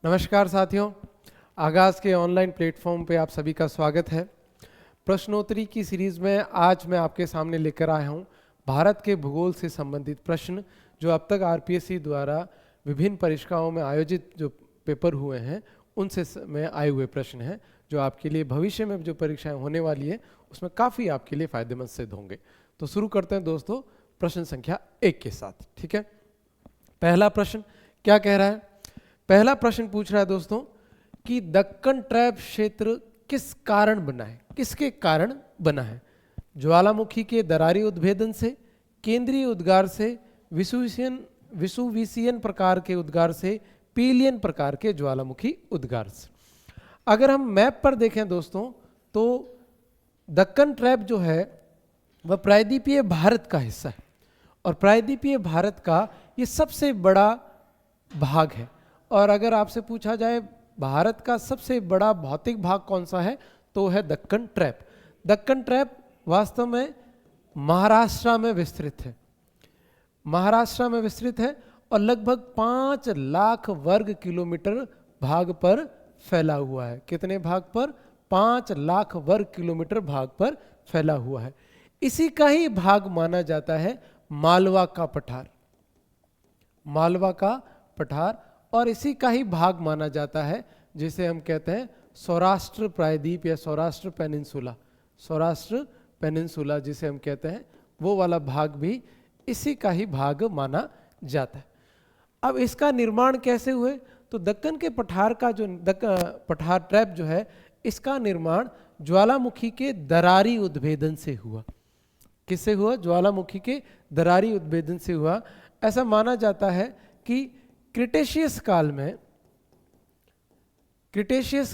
नमस्कार साथियों, आगाज़ के ऑनलाइन प्लेटफॉर्म पे आप सभी का स्वागत है। प्रश्नोत्तरी की सीरीज़ में आज मैं आपके सामने लेकर आया हूँ भारत के भूगोल से संबंधित प्रश्न जो अब तक आरपीएससी द्वारा विभिन्न परीक्षाओं में आयोजित जो पेपर हुए हैं उनसे में आए हुए प्रश्न हैं जो आपके लिए भविष्य में जो परीक्षाएं होने वाली है उसमें काफ़ी आपके लिए फ़ायदेमंद सिद्ध होंगे। तो शुरू करते हैं दोस्तों प्रश्न संख्या 1 के साथ। ठीक है, पहला प्रश्न क्या कह रहा है? पहला प्रश्न पूछ रहा है दोस्तों कि दक्कन ट्रैप क्षेत्र किस कारण बना है, किसके कारण बना है? ज्वालामुखी के दरारी उद्भेदन से, केंद्रीय उद्गार से, विसुविसियन प्रकार के उद्गार से, पीलियन प्रकार के ज्वालामुखी उद्गार से। अगर हम मैप पर देखें दोस्तों तो दक्कन ट्रैप जो है वह प्रायद्वीपीय भारत का हिस्सा है और प्रायद्वीपीय भारत का ये सबसे बड़ा भाग है। और अगर आपसे पूछा जाए भारत का सबसे बड़ा भौतिक भाग कौन सा है तो है दक्कन ट्रैप। दक्कन ट्रैप वास्तव में महाराष्ट्र में विस्तृत है, महाराष्ट्र में विस्तृत है और लगभग 5 लाख वर्ग किलोमीटर भाग पर फैला हुआ है। कितने भाग पर? 5 लाख वर्ग किलोमीटर भाग पर फैला हुआ है। इसी का ही भाग माना जाता है मालवा का पठार, मालवा का पठार, और इसी का ही भाग माना जाता है जिसे हम कहते हैं सौराष्ट्र प्रायद्वीप या सौराष्ट्र पेनिनसुला। सौराष्ट्र पेनिनसुला जिसे हम कहते हैं वो वाला भाग भी इसी का ही भाग माना जाता है। अब इसका निर्माण कैसे हुए? तो दक्कन के पठार का जो पठार ट्रैप जो है इसका निर्माण ज्वालामुखी के दरारी उद्भेदन से हुआ। किससे हुआ? ज्वालामुखी के दरारी उद्भेदन से हुआ। ऐसा माना जाता है कि क्रिटेशियस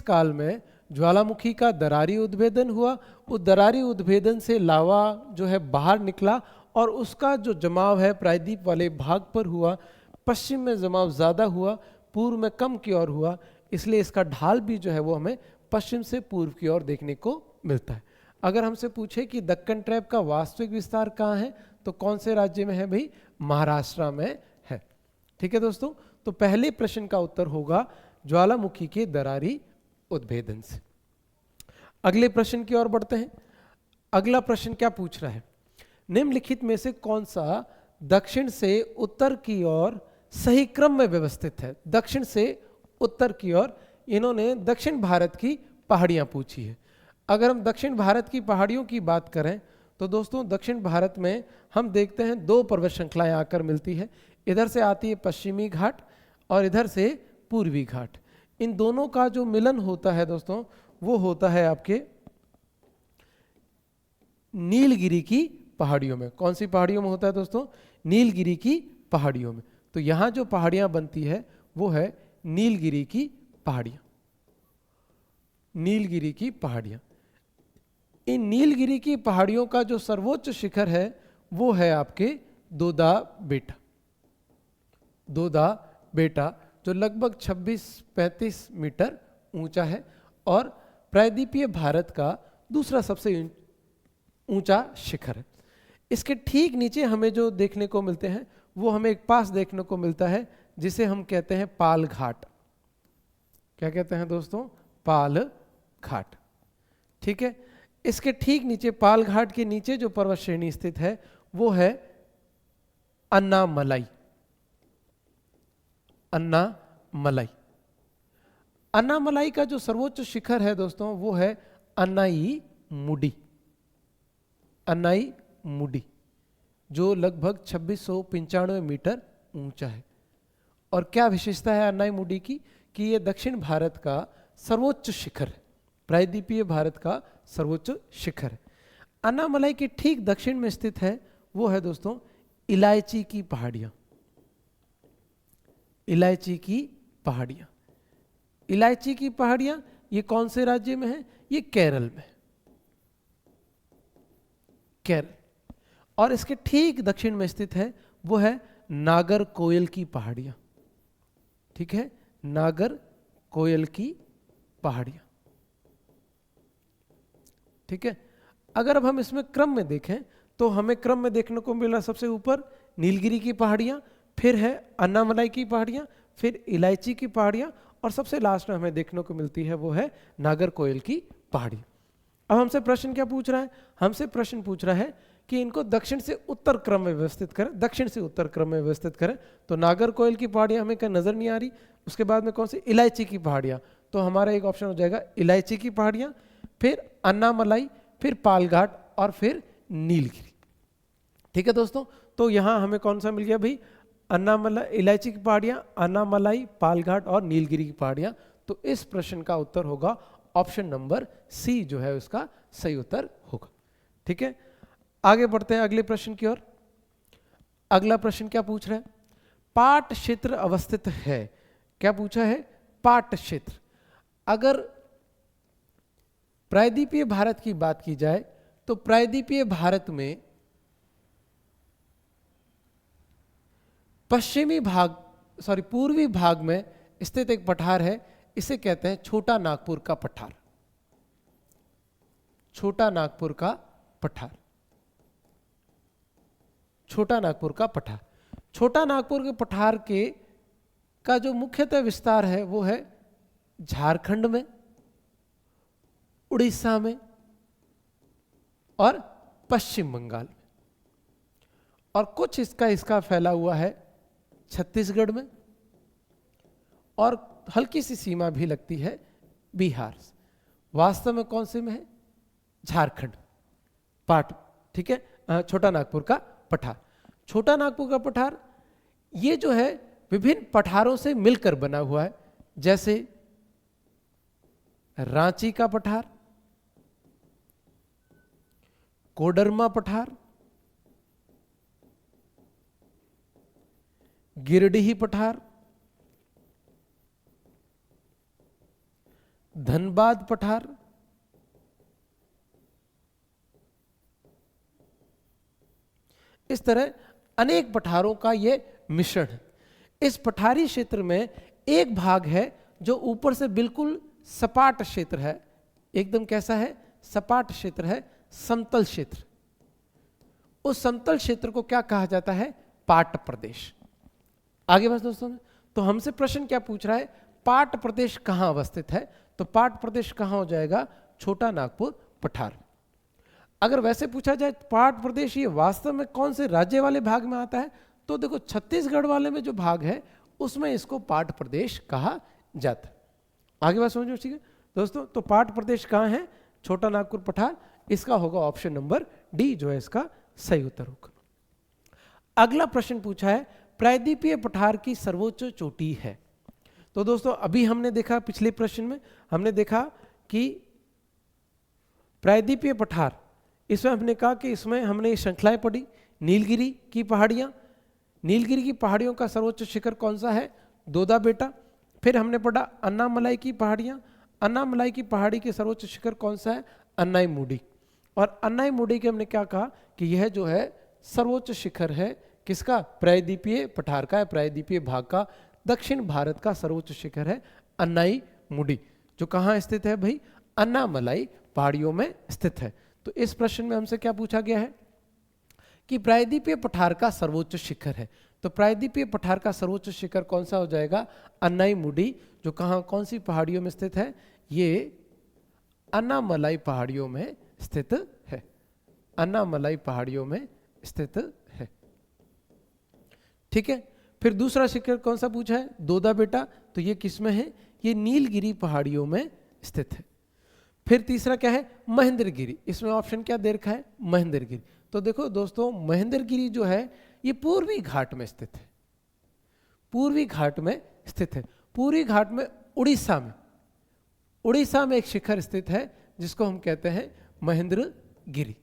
काल में ज्वालामुखी का दरारी उद्भेदन हुआ। उस दरारी उद्भेदन से लावा जो है बाहर निकला और उसका जो जमाव है प्रायद्वीप वाले भाग पर हुआ। पश्चिम में जमाव ज़्यादा हुआ, पूर्व में कम की ओर हुआ, इसलिए इसका ढाल भी जो है वो हमें पश्चिम से पूर्व की ओर देखने को मिलता है। अगर हमसे पूछे कि दक्कन ट्रैप का वास्तविक विस्तार कहाँ है तो कौन से राज्य में है भाई? महाराष्ट्र में है। ठीक है दोस्तों, तो पहले प्रश्न का उत्तर होगा ज्वालामुखी के दरारी उद्भेदन से। अगले प्रश्न की ओर बढ़ते हैं। अगला प्रश्न क्या पूछ रहा है? निम्नलिखित में से कौन सा दक्षिण से उत्तर की ओर सही क्रम में व्यवस्थित है? दक्षिण से उत्तर की ओर इन्होंने दक्षिण भारत की पहाड़ियां पूछी है। अगर हम दक्षिण भारत की पहाड़ियों की बात करें तो दोस्तों दक्षिण भारत में हम देखते हैं 2 पर्वत श्रृंखलाएं आकर मिलती है। इधर से आती है पश्चिमी घाट और इधर से पूर्वी घाट। इन दोनों का जो मिलन होता है दोस्तों वो होता है आपके नीलगिरी की पहाड़ियों में। कौन सी पहाड़ियों में होता है दोस्तों? नीलगिरी की पहाड़ियों में। तो यहां जो पहाड़ियां बनती है वो है नीलगिरी की पहाड़ियां। नीलगिरी की पहाड़ियां, इन नीलगिरी की पहाड़ियों का जो सर्वोच्च शिखर है वो है आपके दोदा बेटा। दोदा बेटा जो लगभग 26-35 मीटर ऊंचा है और प्रायद्वीपीय भारत का दूसरा सबसे ऊंचा शिखर है। इसके ठीक नीचे हमें जो देखने को मिलते हैं वो हमें एक पास देखने को मिलता है जिसे हम कहते हैं पाल घाट। क्या कहते हैं दोस्तों? पाल घाट। ठीक है, इसके ठीक नीचे पाल घाट के नीचे जो पर्वत श्रेणी स्थित है वो है अन्नामलाई। अन्नामलाई, अन्नामलाई का जो सर्वोच्च शिखर है दोस्तों वो है अन्नाई मुडी। अन्नाई मुडी जो लगभग 2695 मीटर ऊंचा है। और क्या विशेषता है अन्नाई मुडी की? कि ये दक्षिण भारत का सर्वोच्च शिखर है, प्रायद्वीपीय भारत का सर्वोच्च शिखर है। अन्नामलाई के ठीक दक्षिण में स्थित है वो है दोस्तों इलायची की पहाड़ियां। इलायची की पहाड़ियां, इलायची की पहाड़ियां ये कौन से राज्य में है? ये केरल में, केरल। और इसके ठीक दक्षिण में स्थित है वो है नागरकोयल की पहाड़ियां। ठीक है, नागरकोयल की पहाड़ियां। ठीक है, अगर अब हम इसमें क्रम में देखें तो हमें क्रम में देखने को मिला सबसे ऊपर नीलगिरी की पहाड़ियां, फिर है अन्नामलाई की पहाड़ियां, फिर इलायची की पहाड़ियां और सबसे लास्ट में हमें देखने को मिलती है वो है नागरकोइल की पहाड़ी। अब हमसे प्रश्न क्या पूछ रहा है, हमसे प्रश्न पूछ रहा है कि इनको दक्षिण से उत्तर क्रम में व्यवस्थित करें, दक्षिण से उत्तर क्रम में व्यवस्थित करें। तो नागरकोइल की पहाड़ियां हमें क्या नजर नहीं आ रही, उसके बाद में कौन सी, इलायची की पहाड़ियां, तो हमारा एक ऑप्शन हो जाएगा इलायची की पहाड़ियां, फिर अन्नामलाई, फिर पालघाट और फिर नीलगिरी। ठीक है दोस्तों, तो यहां हमें कौन सा मिल गया भाई, अन्नामलाई, इलायची की पहाड़ियां, अन्नामलाई, पालघाट और नीलगिरी की पहाड़ियां। तो इस प्रश्न का उत्तर होगा ऑप्शन नंबर सी जो है उसका सही उत्तर होगा। ठीक है, आगे बढ़ते हैं अगले प्रश्न की ओर। अगला प्रश्न क्या पूछ रहा है, पाट क्षेत्र अवस्थित है, क्या पूछा है, पाट क्षेत्र। अगर प्रायद्वीपीय भारत की बात की जाए तो प्रायद्वीपीय भारत में पूर्वी भाग में स्थित एक पठार है, इसे कहते हैं छोटा नागपुर का पठार, छोटा नागपुर का पठार, छोटा नागपुर का पठार। छोटा नागपुर के पठार के का जो मुख्यतः विस्तार है वो है झारखंड में, उड़ीसा में और पश्चिम बंगाल में, और कुछ इसका फैला हुआ है छत्तीसगढ़ में, और हल्की सी सीमा भी लगती है बिहार से। वास्तव में कौन से में है, झारखंड पाट। ठीक है, छोटा नागपुर का पठार, छोटा नागपुर का पठार ये जो है विभिन्न पठारों से मिलकर बना हुआ है, जैसे रांची का पठार, कोडरमा पठार, गिरिडीह पठार, धनबाद पठार, इस तरह अनेक पठारों का यह मिश्रण है। इस पठारी क्षेत्र में एक भाग है जो ऊपर से बिल्कुल सपाट क्षेत्र है, एकदम कैसा है, सपाट क्षेत्र है, समतल क्षेत्र। उस समतल क्षेत्र को क्या कहा जाता है, पाट प्रदेश। आगे बस दोस्तों, तो हमसे प्रश्न क्या पूछ रहा है, पाट प्रदेश कहां अवस्थित है, तो पाट प्रदेश कहां हो जाएगा, छोटा नागपुर पठार। अगर वैसे पूछा जाए पाट प्रदेश ये वास्तव में कौन से राज्य वाले भाग में आता है, तो देखो छत्तीसगढ़ वाले में जो भाग है उसमें इसको पाट प्रदेश कहा जाता है। आगे बात समझो, ठीक है दोस्तों। तो पाट प्रदेश कहां है, छोटा नागपुर पठार, इसका होगा ऑप्शन नंबर डी जो है इसका सही उत्तर होगा। अगला प्रश्न पूछा है, प्रायद्वीपीय पठार की सर्वोच्च चोटी है। तो दोस्तों अभी हमने देखा, पिछले प्रश्न में हमने देखा कि प्रायद्वीपीय पठार, इसमें हमने कहा कि इसमें हमने श्रृंखलाएं पढ़ी, नीलगिरी की पहाड़ियां, नीलगिरी की पहाड़ियों का सर्वोच्च शिखर कौन सा है, दोदा बेटा। फिर हमने पढ़ा अन्नामलाई की पहाड़ियां, अन्नामलाई की पहाड़ी के सर्वोच्च शिखर कौन सा है, अन्नाईमुडी। और अन्नाईमुडी के हमने क्या कहा कि यह जो है सर्वोच्च शिखर है किसका, प्रायद्वीपीय पठार का है, प्रायद्वीपीय भाग का, दक्षिण भारत का सर्वोच्च शिखर है अन्नाईमुडी, जो कहाँ स्थित है भाई, अन्नामलाई पहाड़ियों में स्थित है। तो इस प्रश्न में हमसे क्या पूछा गया है कि प्रायद्वीपीय पठार का सर्वोच्च शिखर है, तो प्रायद्वीपीय पठार का सर्वोच्च शिखर कौन सा हो जाएगा, अन्नाईमुडी, जो कहाँ कौन सी पहाड़ियों में स्थित है, ये अन्नामलाई पहाड़ियों में स्थित है, अन्नामलाई पहाड़ियों में स्थित है। ठीक है, फिर दूसरा शिखर कौन सा पूछा है, दोदा बेटा, तो ये किस में है, ये नीलगिरी पहाड़ियों में स्थित है। फिर तीसरा क्या है, महेंद्रगिरी, इसमें ऑप्शन क्या दे रखा है, महेंद्रगिरी। तो देखो दोस्तों महेंद्रगिरी जो है ये पूर्वी घाट में स्थित है, पूर्वी घाट में स्थित है, पूर्वी घाट में उड़ीसा में, उड़ीसा में एक शिखर स्थित है जिसको हम कहते हैं महेंद्रगिरी।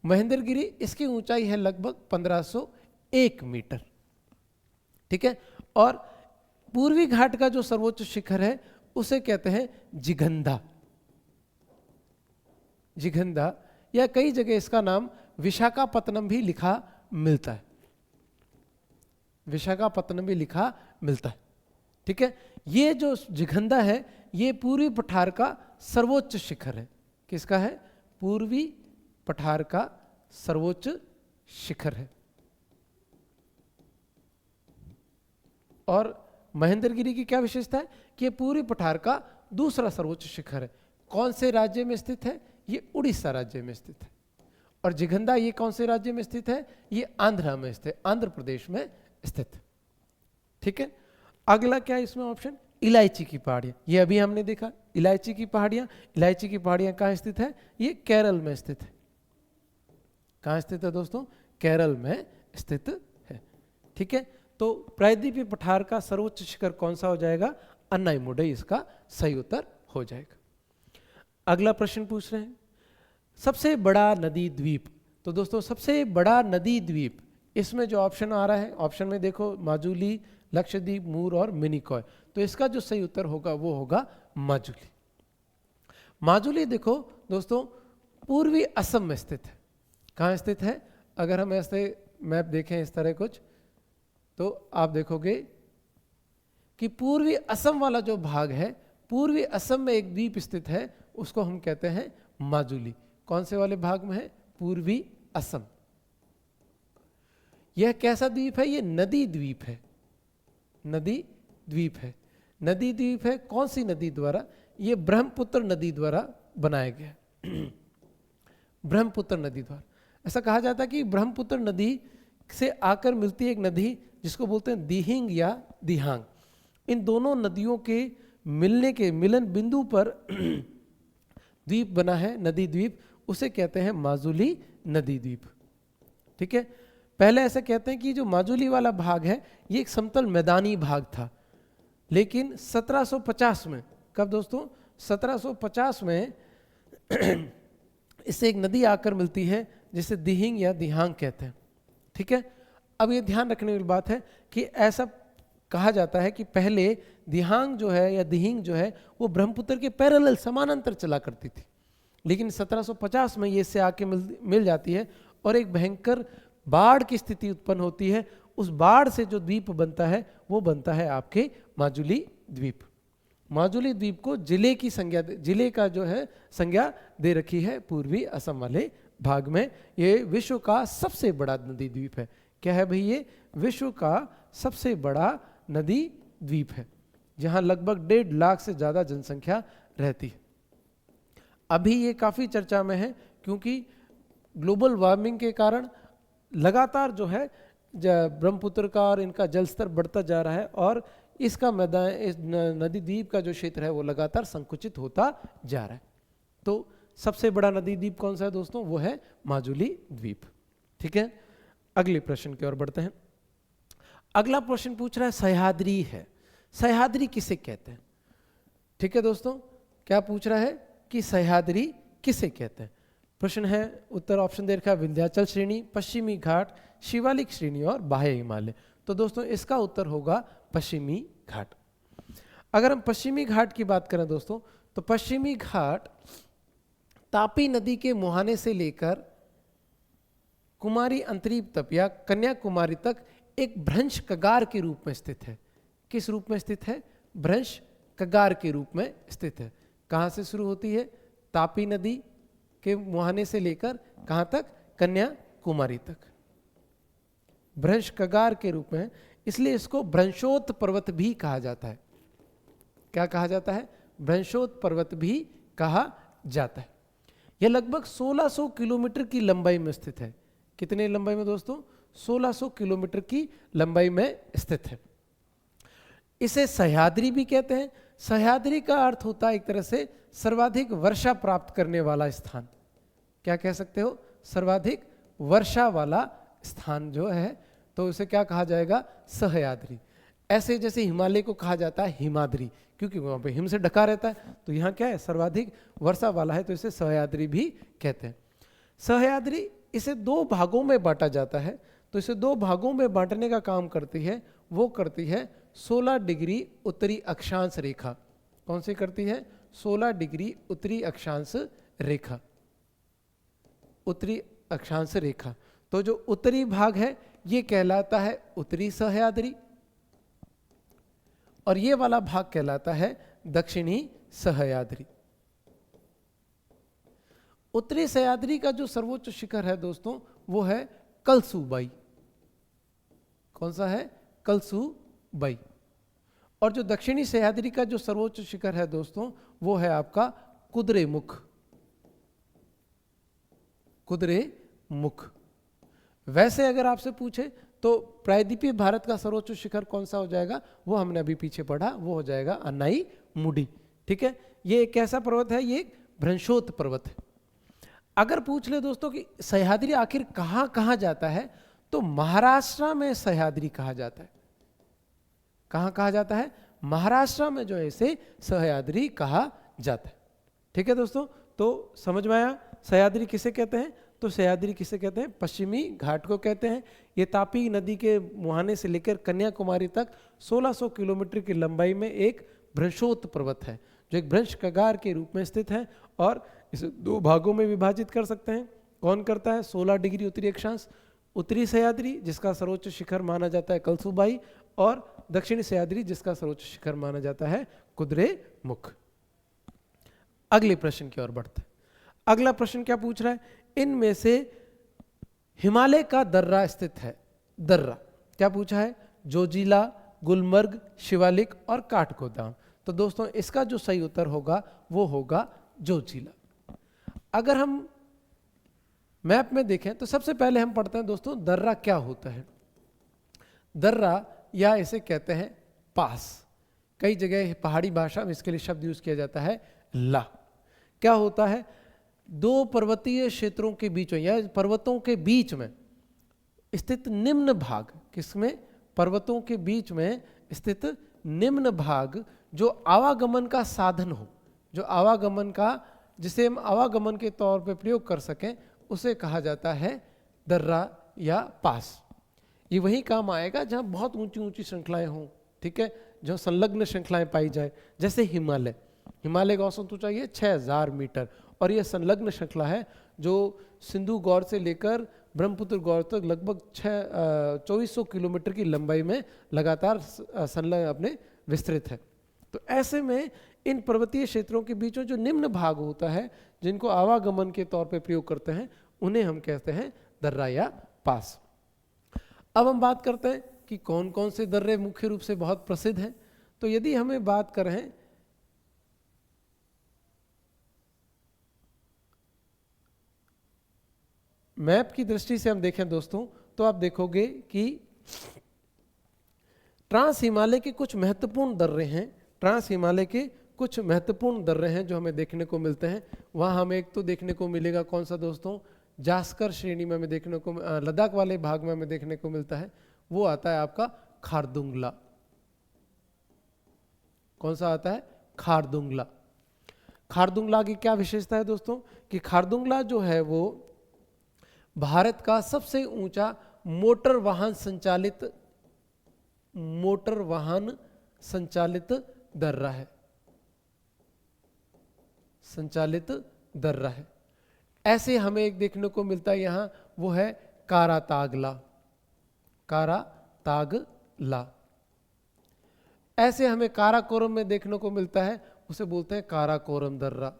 महेंद्रगिरी, इसकी ऊंचाई है लगभग 1501 मीटर। ठीक है, और पूर्वी घाट का जो सर्वोच्च शिखर है उसे कहते हैं जिगंधा, जिगंधा, या कई जगह इसका नाम विशाखापत्तनम भी लिखा मिलता है, विशाखापत्तनम भी लिखा मिलता है। ठीक है, ये जो जिगंधा है ये पूर्वी पठार का सर्वोच्च शिखर है, किसका है, पूर्वी पठार का सर्वोच्च शिखर है। और महेंद्रगिरी की क्या विशेषता है कि ये पूरे पठार का दूसरा सर्वोच्च शिखर है। कौन से राज्य में स्थित है? ये उड़ीसा राज्य में स्थित है। और जिगंदा ये कौन से राज्य में स्थित है? ये आंध्र में स्थित, आंध्र प्रदेश में स्थित है। ठीक है, अगला क्या है इसमें ऑप्शन? इलायची की पहाड़ियां। ये अभी हमने देखा इलायची की पहाड़ियां। इलायची की पहाड़ियां कहाँ स्थित है? ये केरल में स्थित है। कहाँ स्थित है दोस्तों? केरल में स्थित है। ठीक है, तो प्रायद्वीपीय पठार का सर्वोच्च शिखर कौन सा हो जाएगा? अन्नाईमुडई इसका सही उत्तर हो जाएगा। अगला प्रश्न पूछ रहे हैं, सबसे बड़ा नदी द्वीप। तो दोस्तों सबसे बड़ा नदी द्वीप, इसमें जो ऑप्शन आ रहा है, ऑप्शन में देखो माजुली, लक्षद्वीप, मूर और मिनिकॉय। तो इसका जो सही उत्तर होगा वो होगा माजुली। माजुली देखो दोस्तों पूर्वी असम में स्थित है। कहाँ स्थित है? अगर हम ऐसे मैप देखें इस तरह कुछ, तो आप देखोगे कि पूर्वी असम वाला जो भाग है, पूर्वी असम में एक द्वीप स्थित है, उसको हम कहते हैं माजुली। कौन से वाले भाग में है? पूर्वी असम। यह कैसा द्वीप है? यह नदी द्वीप है। नदी द्वीप है। नदी द्वीप है कौन सी नदी द्वारा? यह ब्रह्मपुत्र नदी द्वारा बनाया गया। ब्रह्मपुत्र नदी द्वारा। ऐसा कहा जाता है कि ब्रह्मपुत्र नदी से आकर मिलती है एक नदी जिसको बोलते हैं दिहिंग या दिहांग। इन दोनों नदियों के मिलने के मिलन बिंदु पर द्वीप बना है, नदी द्वीप, उसे कहते हैं माजुली नदी द्वीप। ठीक है, पहले ऐसे कहते हैं कि जो माजुली वाला भाग है ये एक समतल मैदानी भाग था, लेकिन 1750 में, कब दोस्तों? 1750 में इससे एक नदी आकर मिलती है जिसे दिहिंग या दिहांग कहते हैं। ठीक है, अब ये ध्यान रखने वाली बात है कि ऐसा कहा जाता है कि पहले दिहांग जो है या दिहिंग जो है वो ब्रह्मपुत्र के पैरेलल समानांतर चला करती थी, लेकिन 1750 में ये इससे आके मिल जाती है और एक भयंकर बाढ़ की स्थिति उत्पन्न होती है। उस बाढ़ से जो द्वीप बनता है वो बनता है आपके माजुली द्वीप। माजुली द्वीप को जिले की संज्ञा, जिले का जो है संज्ञा दे रखी है पूर्वी असम वाले भाग में। ये विश्व का सबसे बड़ा नदी द्वीप है। क्या है भाई? ये विश्व का सबसे बड़ा नदी द्वीप है, जहां लगभग 1.5 लाख से ज्यादा जनसंख्या रहती है। अभी ये काफी चर्चा में है क्योंकि ग्लोबल वार्मिंग के कारण लगातार जो है ब्रह्मपुत्र का और इनका जल स्तर बढ़ता जा रहा है और इसका मैदान, इस नदी द्वीप का जो क्षेत्र है वो लगातार संकुचित होता जा रहा है। तो सबसे बड़ा नदी द्वीप कौन सा है दोस्तों? वो है माजुली द्वीप। ठीक है, अगले प्रश्न की ओर बढ़ते हैं। अगला प्रश्न पूछ रहा है सह्याद्री है। सह्याद्री किसे कहते हैं? ठीक है दोस्तों, क्या पूछ रहा है कि सह्याद्री किसे कहते हैं? प्रश्न है, उत्तर ऑप्शन दे रखा है विंध्याचल श्रेणी, पश्चिमी घाट, शिवालिक श्रेणी और बाह्य हिमालय। तो दोस्तों इसका उत्तर होगा पश्चिमी घाट। अगर हम पश्चिमी घाट की बात करें दोस्तों, तो पश्चिमी घाट तापी नदी के मुहाने से लेकर कुमारी अंतरीप तक या कन्याकुमारी तक एक भ्रंश कगार के रूप में स्थित है। किस रूप में स्थित है? भ्रंश कगार के रूप में स्थित है। कहां से शुरू होती है? तापी नदी के मुहाने से लेकर कहां तक? कन्याकुमारी तक। भ्रंश कगार के रूप में, इसलिए इसको भ्रंशोत पर्वत भी कहा जाता है। क्या कहा जाता है? भ्रंशोत पर्वत भी कहा जाता है। यह लगभग 1600 किलोमीटर की लंबाई में स्थित है। कितने लंबाई में दोस्तों? 1600 किलोमीटर की लंबाई में स्थित है। इसे सह्याद्री भी कहते हैं। सह्याद्री का अर्थ होता है एक तरह से सर्वाधिक वर्षा प्राप्त करने वाला स्थान। क्या कह सकते हो? सर्वाधिक वर्षा वाला स्थान जो है, तो उसे क्या कहा जाएगा? सह्याद्री। ऐसे जैसे हिमालय को कहा जाता है हिमाद्री, क्योंकि वहां पे हिम से ढका रहता है, तो यहाँ क्या है? सर्वाधिक वर्षा वाला है, तो इसे सह्याद्री भी कहते हैं। सह्याद्री, इसे 2 भागों में बांटा जाता है। तो इसे 2 भागों में बांटने का काम करती है, वो करती है 16 डिग्री उत्तरी अक्षांश रेखा। कौन सी करती है? 16 डिग्री उत्तरी अक्षांश रेखा। उत्तरी अक्षांश रेखा। तो जो उत्तरी भाग है ये कहलाता है उत्तरी सह्याद्री, और ये वाला भाग कहलाता है दक्षिणी सह्याद्री। उत्तरी सह्याद्री का जो सर्वोच्च शिखर है दोस्तों, वो है कलसूबाई। कौन सा है? कलसूबाई। और जो दक्षिणी सह्याद्री का जो सर्वोच्च शिखर है दोस्तों, वो है आपका कुद्रेमुख। कुद्रेमुख। वैसे अगर आपसे पूछे तो प्रायद्वीपीय भारत का सर्वोच्च शिखर कौन सा हो जाएगा, वो हमने अभी पीछे पढ़ा, वो हो जाएगा अन्नाई मुडी। ठीक है, ये एक कैसा पर्वत है, ये भ्रंशोत पर्वत है। अगर पूछ ले दोस्तों कि सह्याद्री आखिर कहाँ कहाँ जाता है, तो महाराष्ट्र में सह्याद्री कहा जाता है। कहाँ कहा जाता है? महाराष्ट्र में जो है इसे सह्याद्री कहा जाता है। ठीक है दोस्तों, तो समझ में आया सह्याद्री किसे कहते हैं? तो सह्याद्री किसे कहते हैं? पश्चिमी घाट को कहते हैं। ये तापी नदी के मुहाने से लेकर कन्याकुमारी तक 1600 किलोमीटर की लंबाई में एक भ्रंशोत पर्वत है, जो एक भ्रंश कगार के रूप में स्थित है, और इसे दो भागों में विभाजित कर सकते हैं। कौन करता है? 16 डिग्री उत्तरी अक्षांश उत्तरी सह्याद्री, जिसका सर्वोच्च शिखर माना जाता है कलसुबाई, और दक्षिणी सह्याद्री, जिसका सर्वोच्च शिखर माना जाता है कुद्रेमुख। अगले प्रश्न की ओर बढ़ते हैं। अगला प्रश्न क्या पूछ रहा है? इनमें से हिमालय का दर्रा स्थित है। दर्रा क्या पूछा है? जोजिला, गुलमर्ग, शिवालिक और काठगोदाम। तो दोस्तों इसका जो सही उत्तर होगा वो होगा जोजिला। अगर हम मैप में देखें तो सबसे पहले हम पढ़ते हैं दोस्तों दर्रा क्या होता है। दर्रा या इसे कहते हैं पास, कई जगह पहाड़ी भाषा में इसके लिए शब्द यूज किया जाता है ला। क्या होता है? दो पर्वतीय क्षेत्रों के बीच में या पर्वतों के बीच में स्थित निम्न भाग, किसमें? पर्वतों के बीच में स्थित निम्न भाग, जो आवागमन का साधन हो, जो आवागमन का, जिसे हम आवागमन के तौर पे प्रयोग कर सकें, उसे कहा जाता है दर्रा या पास। ये वही काम आएगा जहाँ बहुत ऊंची ऊंची श्रृंखलाएं हों, ठीक है, जो संलग्न श्रृंखलाएं पाई जाए, जैसे हिमालय। हिमालय का औसत ऊंचाई है 6000 मीटर, और यह संलग्न श्रृंखला है जो सिंधु गौर से लेकर ब्रह्मपुत्र गौर तक लगभग 2400 किलोमीटर की लंबाई में लगातार संलग्न अपने विस्तृत है। तो ऐसे में इन पर्वतीय क्षेत्रों के बीच में जो निम्न भाग होता है, जिनको आवागमन के तौर पे प्रयोग करते हैं, उन्हें हम कहते हैं दर्रा या पास। अब हम बात करते हैं कि कौन कौन से दर्रे मुख्य रूप से बहुत प्रसिद्ध हैं। तो यदि हमें बात करें मैप की दृष्टि से हम देखें दोस्तों, तो आप देखोगे कि ट्रांस हिमालय के कुछ महत्वपूर्ण दर्रे हैं। ट्रांस हिमालय के कुछ महत्वपूर्ण दर्रे हैं जो हमें देखने को मिलते हैं। वहाँ हमें एक तो देखने को मिलेगा कौन सा दोस्तों, जास्कर श्रेणी में हमें देखने को, लद्दाख वाले भाग में हमें देखने को मिलता है, वो आता है आपका खारदुंगला। कौन सा आता है? खारदुंगला। खारदुंगला की क्या विशेषता है दोस्तों, कि खारदुंगला जो है वो भारत का सबसे ऊंचा मोटर वाहन संचालित दर्रा है। संचालित दर्रा है। ऐसे हमें एक देखने को मिलता है यहाँ, वो है कारातागला। कारातागला। ऐसे हमें काराकोरम में देखने को मिलता है, उसे बोलते हैं काराकोरम दर्रा।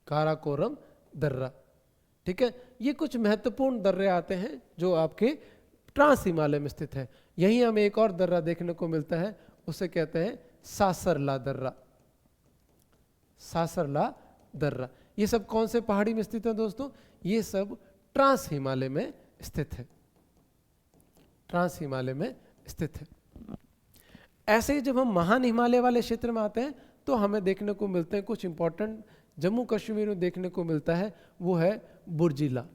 काराकोरम दर्रा। ठीक है, ये कुछ महत्वपूर्ण दर्रे आते हैं जो आपके ट्रांस हिमालय में स्थित है। यहीं हमें एक और दर्रा देखने को मिलता है, उसे कहते हैं सासरला दर्रा। सासरला दर्रा। ये सब कौन से पहाड़ी में स्थित है दोस्तों? ये सब ट्रांस हिमालय में स्थित है। ट्रांस हिमालय में स्थित है। ऐसे ही जब हम महान हिमालय वाले क्षेत्र में आते हैं तो हमें देखने को मिलते हैं कुछ इंपॉर्टेंट, जम्मू कश्मीर में देखने को मिलता है, वो है बुर्जिला।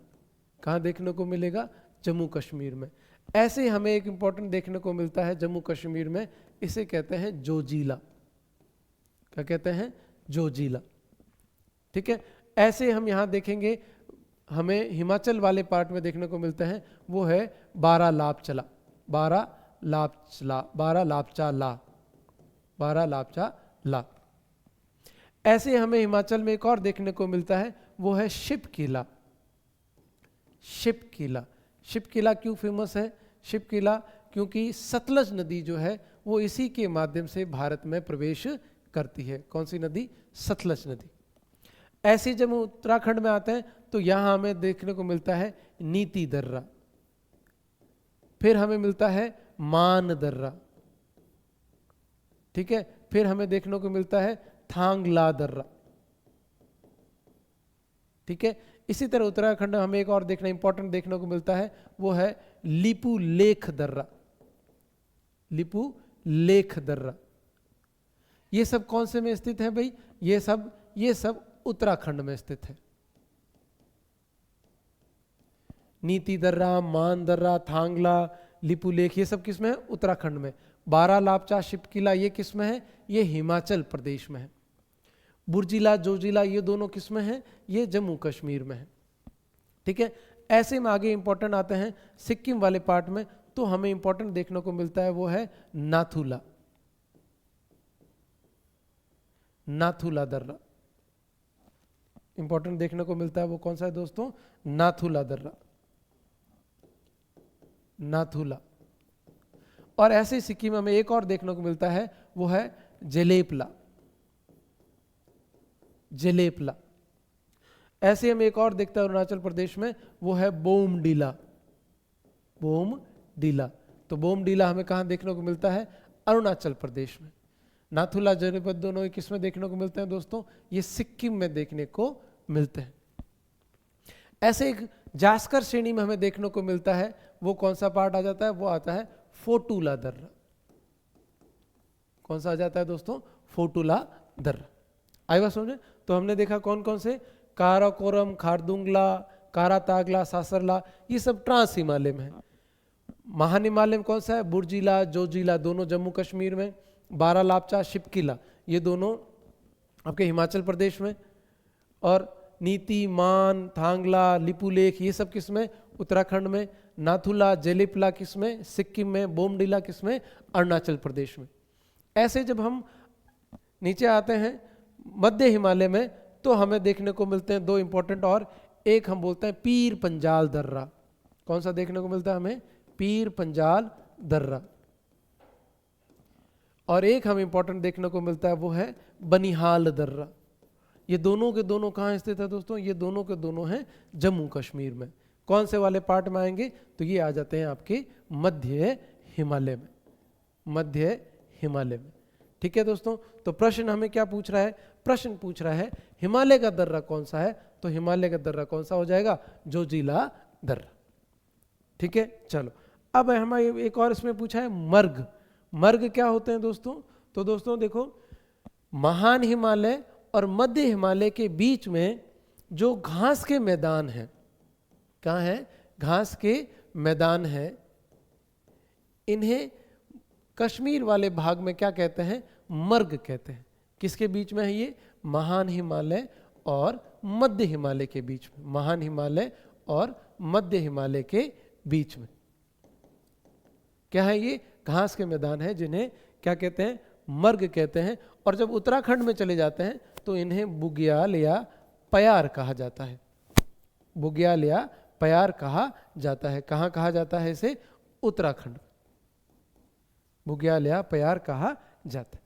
कहाँ देखने को मिलेगा? जम्मू कश्मीर में। ऐसे ही हमें एक इंपॉर्टेंट देखने को मिलता है जम्मू कश्मीर में, इसे कहते हैं जोजिला। क्या कहते हैं? जोजिला। ठीक है, ऐसे हम यहाँ देखेंगे, हमें हिमाचल वाले पार्ट में देखने को मिलता है, वो है बारालापचा ला। ऐसे हमें हिमाचल में एक और देखने को मिलता है, वो है शिपकिला। शिपकिला। शिपकिला क्यों फेमस है? शिपकिला क्योंकि सतलज नदी जो है वो इसी के माध्यम से भारत में प्रवेश करती है। कौन सी नदी? सतलज नदी। ऐसे जब हम उत्तराखंड में आते हैं तो यहाँ हमें देखने को मिलता है नीति दर्रा। फिर हमें मिलता है मान दर्रा, ठीक है। फिर हमें देखने को मिलता है थांगला दर्रा, ठीक है। इसी तरह उत्तराखंड में हमें एक और देखना इंपॉर्टेंट देखने को मिलता है, वो है लिपू लेख दर्रा, लिपू लेख दर्रा। ये सब कौन से में स्थित है भाई? ये सब उत्तराखंड में स्थित है। नीति दर्रा, मान दर्रा, थांगला, लिपुलेख, ये सब किस में है? उत्तराखंड में। बारा लापचा, शिपकिला ये किस में है? ये हिमाचल प्रदेश में है। बुर्जिला, जोजिला ये दोनों किस में है? ये जम्मू कश्मीर में है, ठीक है। ऐसे में आगे इंपॉर्टेंट आते हैं सिक्किम वाले पार्ट में, तो हमें इंपॉर्टेंट देखने को मिलता है वो है नाथुला, नाथुला दर्रा इंपॉर्टेंट देखने को मिलता है। वो कौन सा है दोस्तों? नाथुला दर्रा, नाथुला। और ऐसे ही सिक्किम में एक और देखने को मिलता है, वो है जेलेपला, जेलेपला। ऐसे हम एक और देखते हैं अरुणाचल प्रदेश में, वो है बोमडीला, बोमडीला। तो बोमडीला हमें कहां देखने को मिलता है? अरुणाचल प्रदेश में। नाथुला, जेलेपला दोनों किस में देखने को मिलते हैं दोस्तों? ये सिक्किम में देखने को मिलते हैं। ऐसे एक जास्कर श्रेणी में हमें देखने को मिलता है, वो कौन सा पार्ट आ जाता है? वो आता है फोटुला दर्रा। कौन सा आ जाता है दोस्तों? फोटुला दर्रा। आई बात समझे? तो हमने देखा कौन कौन से, काराकोरम, खारदुंगला, कारातागला, सासरला, ये सब ट्रांस हिमालय में है। महान हिमालय में कौन सा है? बुर्जिला, जोजिला दोनों जम्मू कश्मीर में, बारालापचा, शिपकिला ये दोनों आपके हिमाचल प्रदेश में, और नीति, मान, थांगला, लिपुलेख ये सब किस में? उत्तराखंड में। नाथुला, जेलिपला किस में? सिक्किम में। बोमडीला किस में? अरुणाचल प्रदेश में। ऐसे जब हम नीचे आते हैं मध्य हिमालय में, तो हमें देखने को मिलते हैं दो इंपॉर्टेंट, और एक हम बोलते हैं पीर पंजाल दर्रा। कौन सा देखने को मिलता है हमें? पीर पंजाल दर्रा। और एक हम इंपॉर्टेंट देखने को मिलता है, वो है बनिहाल दर्रा। ये दोनों के दोनों कहाँ स्थित है दोस्तों? ये दोनों के दोनों हैं जम्मू कश्मीर में। कौन से वाले पार्ट में आएंगे? तो ये आ जाते हैं आपके मध्य हिमालय में, मध्य हिमालय में, ठीक है दोस्तों। तो प्रश्न हमें क्या पूछ रहा है? प्रश्न पूछ रहा है हिमालय का दर्रा कौन सा है? तो हिमालय का दर्रा कौन सा हो जाएगा? जोजिला दर्रा, ठीक है। चलो अब हमें एक और इसमें पूछा है मर्ग। मर्ग क्या होते हैं दोस्तों? तो दोस्तों देखो, महान हिमालय और मध्य हिमालय के बीच में जो घास के मैदान हैं, कहाँ है? घास के मैदान हैं, इन्हें कश्मीर वाले भाग में क्या कहते हैं? मर्ग कहते हैं। किसके बीच में है ये? महान हिमालय और मध्य हिमालय के बीच में, महान हिमालय और मध्य हिमालय के बीच में क्या है? ये घास के मैदान है, जिन्हें क्या कहते हैं? मर्ग कहते हैं। और जब उत्तराखंड में चले जाते हैं तो इन्हें बुग्याल या पयार कहा जाता है, बुग्याल या पयार कहा जाता है। कहाँ कहा जाता है इसे? उत्तराखंड, बुग्याल या पयार कहा जाता है,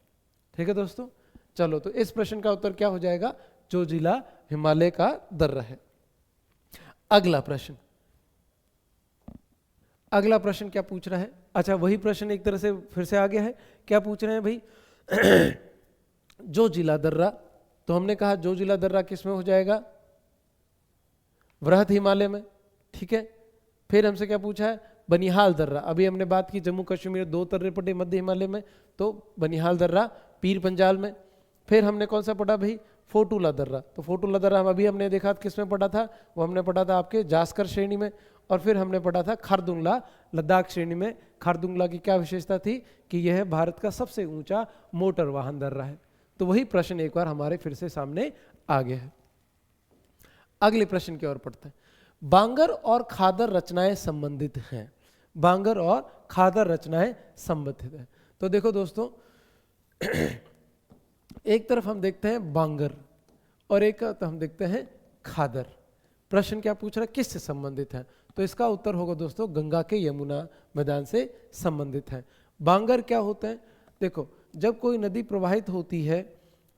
ठीक है दोस्तों। चलो, तो इस प्रश्न का उत्तर क्या हो जाएगा? जोजिला हिमालय का दर्रा है। अगला प्रश्न, अगला प्रश्न क्या पूछ रहा है? अच्छा, वही प्रश्न एक तरह से फिर से आ गया है। क्या पूछ रहे हैं भाई? जोजिला दर्रा। तो हमने कहा जोजिला दर्रा किस में हो जाएगा? वृहद हिमालय में, ठीक है। फिर हमसे क्या पूछा है? बनिहाल दर्रा। अभी हमने बात की जम्मू कश्मीर दो दर्रे पड़े मध्य हिमालय में, तो बनिहाल दर्रा पीर पंजाल में। फिर हमने कौन सा पढ़ा भाई? फोटुला दर्रा। तो फोटुला दर्रा हम अभी हमने देखा किस में पढ़ा था? वो हमने पढ़ा था आपके जास्कर श्रेणी में। और फिर हमने पढ़ा था खारदुंगला लद्दाख श्रेणी में। खारदुंगला की क्या विशेषता थी? कि यह भारत का सबसे ऊंचा मोटर वाहन दर्रा है। तो वही प्रश्न एक बार हमारे फिर से सामने आ गया है। अगले प्रश्न की ओर पढ़ते हैं। बांगर और खादर रचनाएं संबंधित हैं। बांगर और खादर रचनाएं संबंधित हैं। तो देखो दोस्तों, एक तरफ हम देखते हैं बांगर और एक तरफ हम देखते हैं खादर। प्रश्न क्या पूछ रहा है? किससे संबंधित है? तो इसका उत्तर होगा दोस्तों गंगा के यमुना मैदान से संबंधित है। बांगर क्या होते हैं? देखो, जब कोई नदी प्रवाहित होती है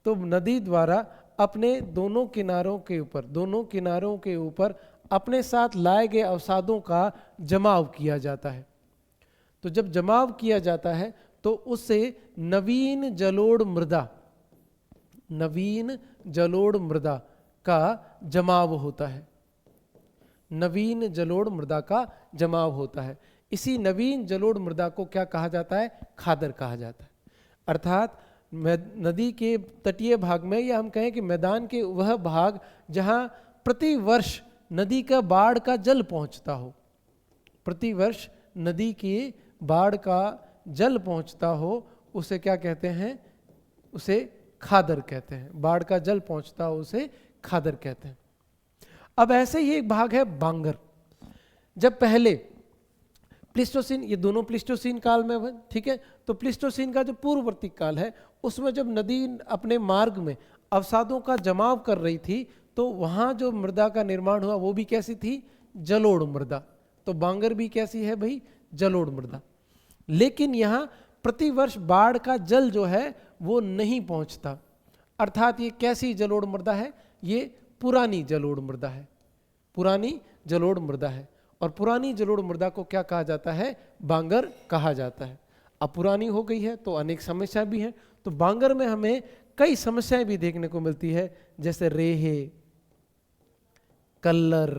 तो नदी द्वारा अपने दोनों किनारों के ऊपर अपने साथ लाए गए अवसादों का जमाव किया जाता है। तो जब जमाव किया जाता है तो उससे नवीन जलोढ़ मृदा का जमाव होता है। नवीन जलोढ़ मृदा का जमाव होता है। इसी नवीन जलोढ़ मृदा को क्या कहा जाता है? खादर कहा जाता है। अर्थात नदी के तटीय भाग में, या हम कहें कि मैदान के वह भाग जहां प्रति वर्ष नदी का बाढ़ का जल पहुंचता हो, प्रति वर्ष नदी की बाढ़ का जल पहुंचता हो, उसे क्या कहते हैं? उसे खादर कहते हैं। बाढ़ का जल पहुंचता हो उसे खादर कहते हैं। अब ऐसे ही एक भाग है बांगर। जब पहले प्लिस्टोसीन, ये दोनों प्लिस्टोसीन काल में, ठीक है, तो प्लिस्टोसीन का जो पूर्ववर्ती काल है उसमें जब नदी अपने मार्ग में अवसादों का जमाव कर रही थी तो वहां जो मृदा का निर्माण हुआ वो भी कैसी थी? जलोढ़ मृदा। तो बांगर भी कैसी है भाई? जलोढ़ मृदा। लेकिन यहाँ प्रतिवर्ष बाढ़ का जल जो है वो नहीं पहुंचता। अर्थात ये कैसी जलोढ़ मृदा है? ये पुरानी जलोढ़ मृदा है। पुरानी जलोढ़ मृदा है। और पुरानी जलोढ़ मृदा को क्या कहा जाता है? बांगर कहा जाता है। अब पुरानी हो गई है तो अनेक समस्या भी हैं। तो बांगर में हमें कई समस्याएं भी देखने को मिलती है, जैसे रेहे, कल्लर,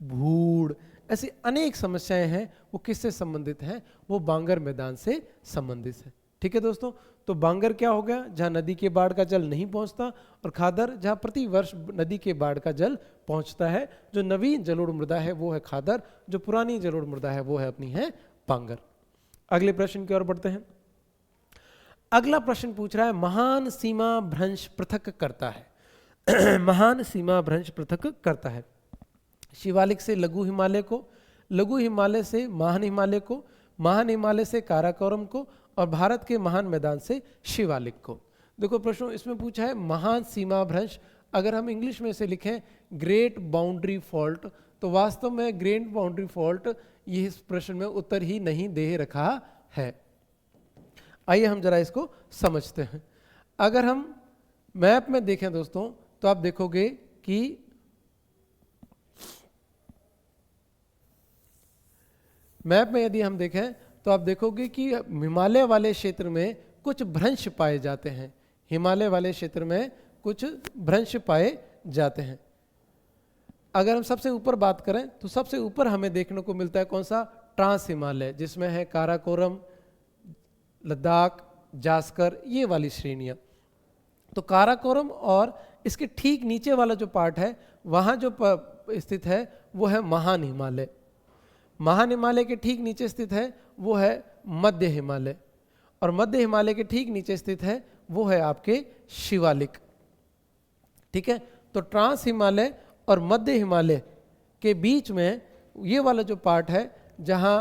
भूड़, ऐसी अनेक समस्याएं हैं। वो किससे संबंधित हैं? वो बांगर मैदान से संबंधित है। ठीक है दोस्तों, तो बांगर क्या हो गया? जहां नदी के बाढ़ का जल नहीं पहुंचता, और खादर जहां प्रति वर्ष नदी के बाढ़ का जल पहुंचता है। जो नवीन जलोढ़ मृदा है वो है खादर, जो पुरानी जलोढ़ मृदा है वो है अपनी है बांगर। अगले प्रश्न की ओर बढ़ते हैं। अगला प्रश्न पूछ रहा है महान सीमा भ्रंश पृथक करता है। महान सीमा भ्रंश पृथक करता है। शिवालिक से लघु हिमालय को, लघु हिमालय से महान हिमालय को, महान हिमालय से काराकोरम को, और भारत के महान मैदान से शिवालिक को। देखो प्रश्न इसमें पूछा है महान सीमा भ्रंश। अगर हम इंग्लिश में से लिखें ग्रेट बाउंड्री फॉल्ट, तो वास्तव में ग्रेट बाउंड्री फॉल्ट ये इस प्रश्न में उत्तर ही नहीं दे रखा है। आइए हम जरा इसको समझते हैं। अगर हम मैप में देखें दोस्तों तो आप देखोगे कि मैप में यदि हम देखें तो आप देखोगे कि हिमालय वाले क्षेत्र में कुछ भ्रंश पाए जाते हैं। हिमालय वाले क्षेत्र में कुछ भ्रंश पाए जाते हैं। अगर हम सबसे ऊपर बात करें तो सबसे ऊपर हमें देखने को मिलता है कौन सा? ट्रांस हिमालय, जिसमें है काराकोरम, लद्दाख, जास्कर, ये वाली श्रेणियां। तो काराकोरम और इसके ठीक नीचे वाला जो पार्ट है वहां जो स्थित है वो है महान हिमालय। महान हिमालय के ठीक नीचे स्थित है वो है मध्य हिमालय, और मध्य हिमालय के ठीक नीचे स्थित है वो है आपके शिवालिक। ठीक है, तो ट्रांस हिमालय और मध्य हिमालय के बीच में ये वाला जो पार्ट है जहां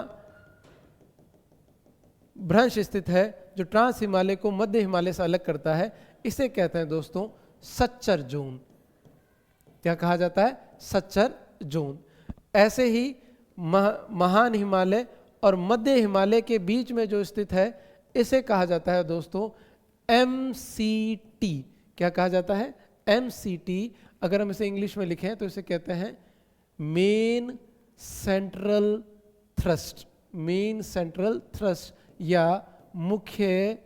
भ्रंश स्थित है, जो ट्रांस हिमालय को मध्य हिमालय से अलग करता है, इसे कहते हैं दोस्तों सच्चर जोन। क्या कहा जाता है? सच्चर जोन। ऐसे ही महान हिमालय और मध्य हिमालय के बीच में जो स्थित है इसे कहा जाता है दोस्तों MCT। क्या कहा जाता है? MCT। अगर हम इसे इंग्लिश में लिखें तो इसे कहते हैं main central thrust. Main central thrust या मुख्य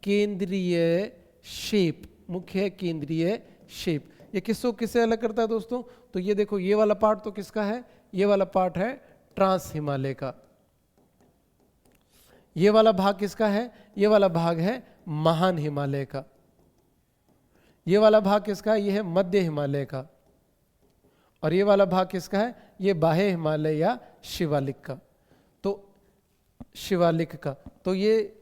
केंद्रीय शेप। मुख्य केंद्रीय शेप ये किसको किससे अलग करता है दोस्तों? तो ये देखो, ये वाला पार्ट तो किसका है? ये वाला पार्ट है ट्रांस हिमालय का। ये वाला भाग किसका है? ये वाला भाग है महान हिमालय का। ये वाला भाग किसका है? ये है मध्य हिमालय का। और ये वाला भाग किसका है? ये बाह्य हिमालय या शिवालिक का। तो शिवालिक का, तो ये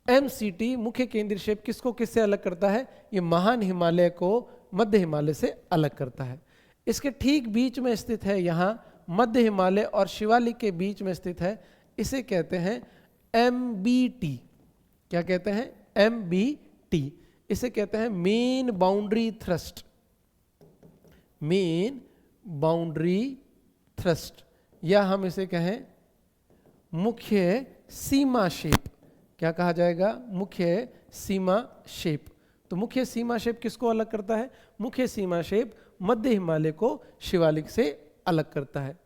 MCT मुख्य केंद्रीय शेप किसको किससे अलग करता है? ये महान हिमालय को मध्य हिमालय से अलग करता है। इसके ठीक बीच में स्थित है, यहाँ मध्य हिमालय और शिवालिक के बीच में स्थित है, इसे कहते हैं MBT। क्या कहते हैं? MBT। इसे कहते हैं main boundary thrust. Main boundary thrust, या हम इसे कहें मुख्य सीमा शेप। क्या कहा जाएगा? मुख्य सीमा शेप। तो मुख्य सीमा शेप किसको अलग करता है? मुख्य सीमा शेप मध्य हिमालय को शिवालिक से अलग करता है।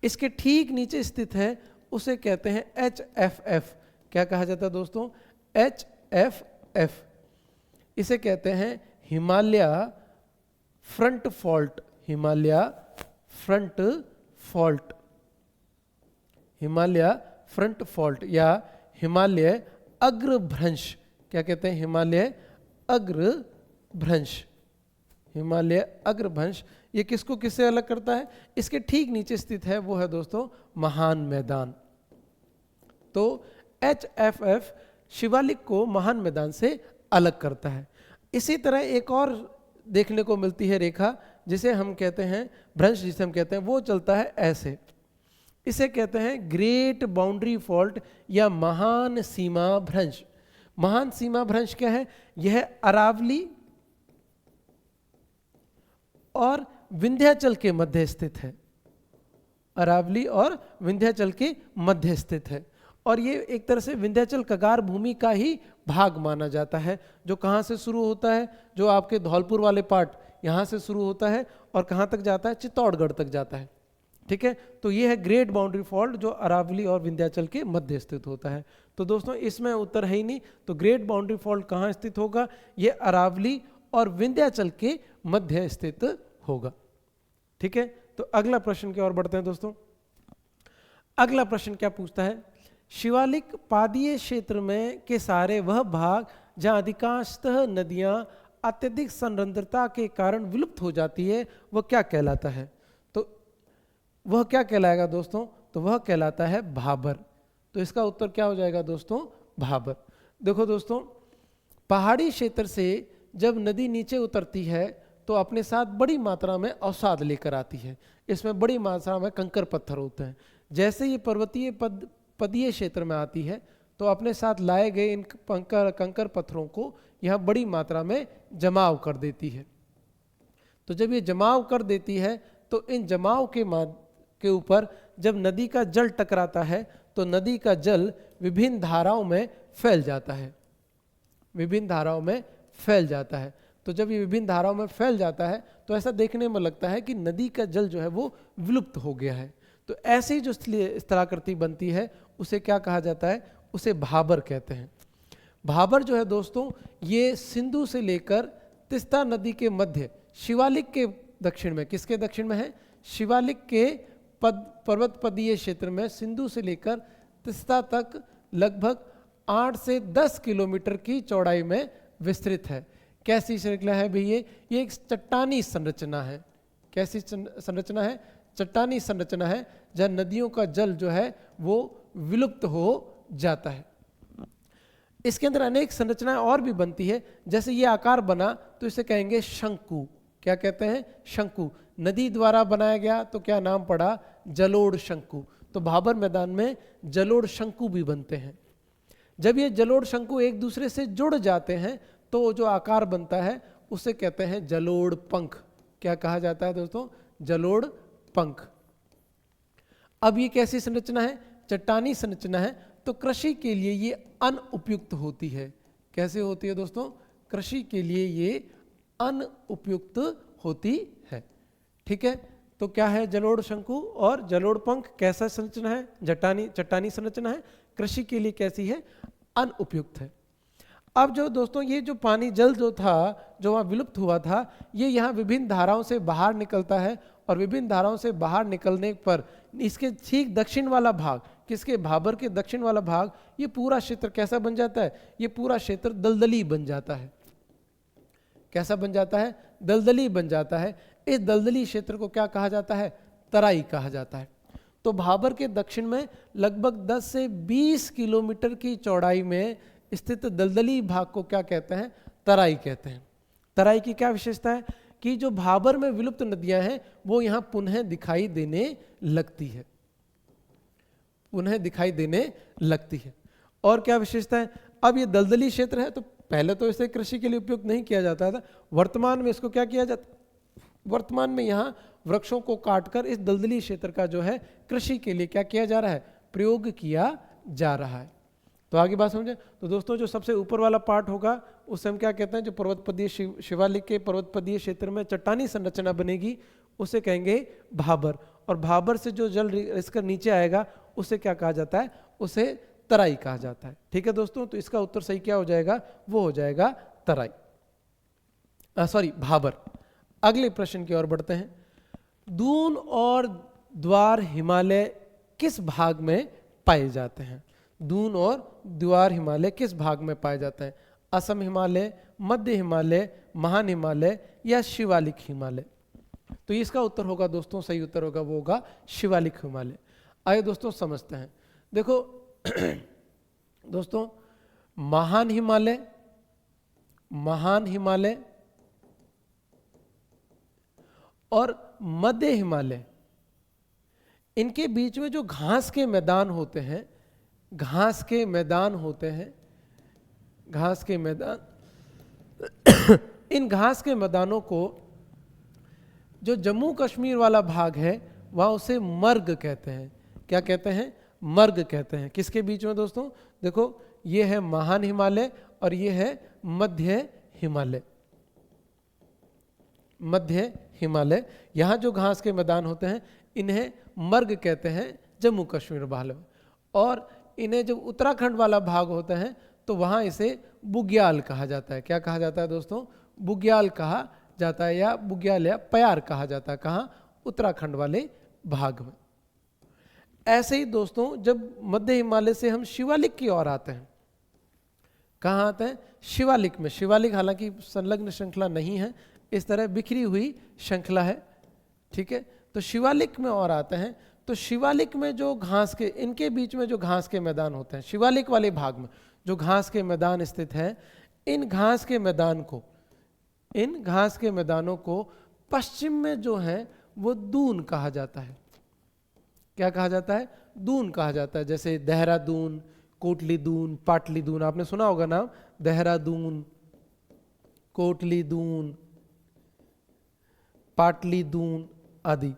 इसके ठीक नीचे स्थित है उसे कहते हैं HFF। क्या कहा जाता है दोस्तों? HFF। इसे कहते हैं Himalaya front fault, Himalaya front fault, Himalaya front fault या हिमालय अग्रभ्रंश। क्या कहते हैं? हिमालय अग्रभ्रंश, हिमालय अग्रभ्रंश। ये किसको किससे अलग करता है? इसके ठीक नीचे स्थित है वो है दोस्तों महान मैदान। तो HFF शिवालिक को महान मैदान से अलग करता है। इसी तरह एक और देखने को मिलती है रेखा जिसे हम कहते हैं भ्रंश, जिसे हम कहते हैं वो चलता है ऐसे। इसे कहते हैं ग्रेट बाउंड्री फॉल्ट या महान सीमा भ्रंश। महान सीमा भ्रंश क्या है? यह अरावली और विंध्याचल के मध्य स्थित है, अरावली और विंध्याचल के मध्य स्थित है। और ये एक तरह से विंध्याचल कगार भूमि का ही भाग माना जाता है, जो कहाँ से शुरू होता है? जो आपके धौलपुर वाले पार्ट यहाँ से शुरू होता है और कहाँ तक जाता है? चित्तौड़गढ़ तक जाता है। ठीक है, तो ये है ग्रेट बाउंड्री फॉल्ट जो अरावली और विंध्याचल के मध्य स्थित होता है। तो दोस्तों इसमें उत्तर है ही नहीं, तो ग्रेट बाउंड्री फॉल्ट कहाँ स्थित होगा? ये अरावली और विंध्याचल के मध्य स्थित होगा। ठीक है, तो अगला प्रश्न की ओर बढ़ते हैं दोस्तों। अगला प्रश्न क्या पूछता है? शिवालिक पादीय क्षेत्र में के सारे वह भाग जहां अधिकांशतः नदियां अत्यधिक संरंध्रता के कारण विलुप्त हो जाती है, वह क्या कहलाता है? तो वह क्या कहलाएगा दोस्तों? तो वह कहलाता है भाबर। तो इसका उत्तर क्या हो जाएगा दोस्तों? भाबर। देखो दोस्तों, पहाड़ी क्षेत्र से जब नदी नीचे उतरती है तो अपने साथ बड़ी मात्रा में अवसाद लेकर आती है। इसमें बड़ी मात्रा में कंकर पत्थर होते हैं। जैसे ये पर्वतीय पदीय क्षेत्र में आती है तो अपने साथ लाए गए इन कंकर पत्थरों को यह बड़ी मात्रा में जमाव कर देती है। तो जब ये जमाव कर देती है तो इन जमाव के ऊपर जब नदी का जल टकराता है तो नदी का जल विभिन्न धाराओं में फैल जाता है, विभिन्न धाराओं में फैल जाता है। तो जब ये विभिन्न धाराओं में फैल जाता है तो ऐसा देखने में लगता है कि नदी का जल जो है वो विलुप्त हो गया है। तो ऐसी जो स्थलाकृति बनती है उसे क्या कहा जाता है? उसे भाबर कहते हैं। भाबर जो है दोस्तों ये सिंधु से लेकर तिस्ता नदी के मध्य शिवालिक के दक्षिण में, किसके दक्षिण में है? शिवालिक के पर्वत पदीय क्षेत्र में सिंधु से लेकर तिस्ता तक लगभग 8 से 10 किलोमीटर की चौड़ाई में विस्तृत है। कैसी श्रृंखला है भैया? ये एक चट्टानी संरचना है। कैसी संरचना है? चट्टानी संरचना है जहाँ नदियों का जल जो है वो विलुप्त हो जाता है। इसके अंदर अनेक संरचनाएं और भी बनती है। जैसे ये आकार बना तो इसे कहेंगे शंकु। क्या कहते हैं? शंकु। नदी द्वारा बनाया गया तो क्या नाम पड़ा? जलोढ़ शंकु। तो भाबर मैदान में जलोढ़ शंकु भी बनते हैं। जब ये जलोढ़ शंकु एक दूसरे से जुड़ जाते हैं तो जो आकार बनता है उसे कहते हैं जलोढ़ पंख। क्या कहा जाता है दोस्तों? जलोढ़ पंख। अब ये कैसी संरचना है? चट्टानी संरचना है। तो कृषि के लिए ये अनुपयुक्त होती है। कैसे होती है दोस्तों? कृषि के लिए ये अनुपयुक्त होती है। ठीक है, तो क्या है? जलोढ़ शंकु और जलोढ़ पंख। कैसा संरचना है? चट्टानी संरचना है। कृषि के लिए कैसी है? अनुपयुक्त है। अब जो दोस्तों ये जो पानी जल जो था जो वहाँ विलुप्त हुआ था, ये यहाँ विभिन्न धाराओं से बाहर निकलता है और विभिन्न धाराओं से बाहर निकलने पर इसके ठीक दक्षिण वाला भाग, किसके? भाबर के दक्षिण वाला भाग, ये पूरा क्षेत्र कैसा बन जाता है? ये पूरा क्षेत्र दलदली बन जाता है। कैसा बन जाता है? दलदली बन जाता है। इस दलदली क्षेत्र को क्या कहा जाता है? तराई कहा जाता है। तो भाबर के दक्षिण में लगभग 10 से 20 किलोमीटर की चौड़ाई में स्थित दलदली भाग को क्या कहते हैं? तराई कहते हैं। तराई की क्या विशेषता है? कि जो भाबर में विलुप्त नदियां हैं वो यहाँ पुनः दिखाई देने लगती है, पुनः दिखाई देने लगती है। और क्या विशेषता है? अब ये दलदली क्षेत्र है तो पहले तो इसे कृषि के लिए उपयोग नहीं किया जाता था। वर्तमान में इसको क्या किया जाता? वर्तमान में यहाँ वृक्षों को काटकर इस दलदली क्षेत्र का जो है कृषि के लिए क्या किया जा रहा है? प्रयोग किया जा रहा है। तो आगे बात समझे। तो दोस्तों जो सबसे ऊपर वाला पार्ट होगा उसे हम क्या कहते हैं? जो पर्वतपदीय शिवालिक के पर्वतपदीय क्षेत्र में चट्टानी संरचना बनेगी उसे कहेंगे भाबर। और भाबर से जो जल इसका नीचे आएगा उसे क्या कहा जाता है, उसे तराई कहा जाता है। ठीक है दोस्तों, तो इसका उत्तर सही क्या हो जाएगा, वो हो जाएगा तराई, सॉरी भाबर। अगले प्रश्न की ओर बढ़ते हैं। दून और द्वार हिमालय किस भाग में पाए जाते हैं? दून और द्वार हिमालय किस भाग में पाए जाते हैं? असम हिमालय, मध्य हिमालय, महान हिमालय या शिवालिक हिमालय? तो इसका उत्तर होगा दोस्तों, सही उत्तर होगा वो होगा शिवालिक हिमालय। आइए दोस्तों समझते हैं। देखो दोस्तों, महान हिमालय, महान हिमालय और मध्य हिमालय, इनके बीच में जो घास के मैदान होते हैं, घास के मैदान होते हैं, घास के मैदान इन घास के मैदानों को जो जम्मू कश्मीर वाला भाग है वहाँ उसे मर्ग कहते हैं। क्या कहते हैं? मर्ग कहते हैं। किसके बीच में दोस्तों? देखो ये है महान हिमालय और ये है मध्य हिमालय, मध्य हिमालय। यहाँ जो घास के मैदान होते हैं इन्हें मर्ग कहते हैं जम्मू कश्मीर वाले, और इन्हें जब उत्तराखंड वाला भाग होता है तो वहाँ इसे बुग्याल कहा जाता है। क्या कहा जाता है दोस्तों? बुग्याल कहा जाता है, या बुग्याल या प्यार कहा जाता है। कहाँ? उत्तराखंड वाले भाग में। ऐसे ही दोस्तों जब मध्य हिमालय से हम शिवालिक की ओर आते हैं, कहाँ आते हैं? शिवालिक में। शिवालिक हालांकि संलग्न श्रृंखला नहीं है, इस तरह बिखरी हुई श्रृंखला है। ठीक है, तो शिवालिक में और आते हैं तो शिवालिक में जो घास के, इनके बीच में जो घास के मैदान होते हैं, शिवालिक वाले भाग में जो घास के मैदान स्थित है, इन घास के मैदान को, इन घास के मैदानों को पश्चिम में जो है वो दून कहा जाता है। क्या कहा जाता है? दून कहा जाता है। जैसे देहरादून, कोटली दून, पाटली दून, आपने सुना होगा नाम, देहरादून, कोटली दून, पाटली दून आदि।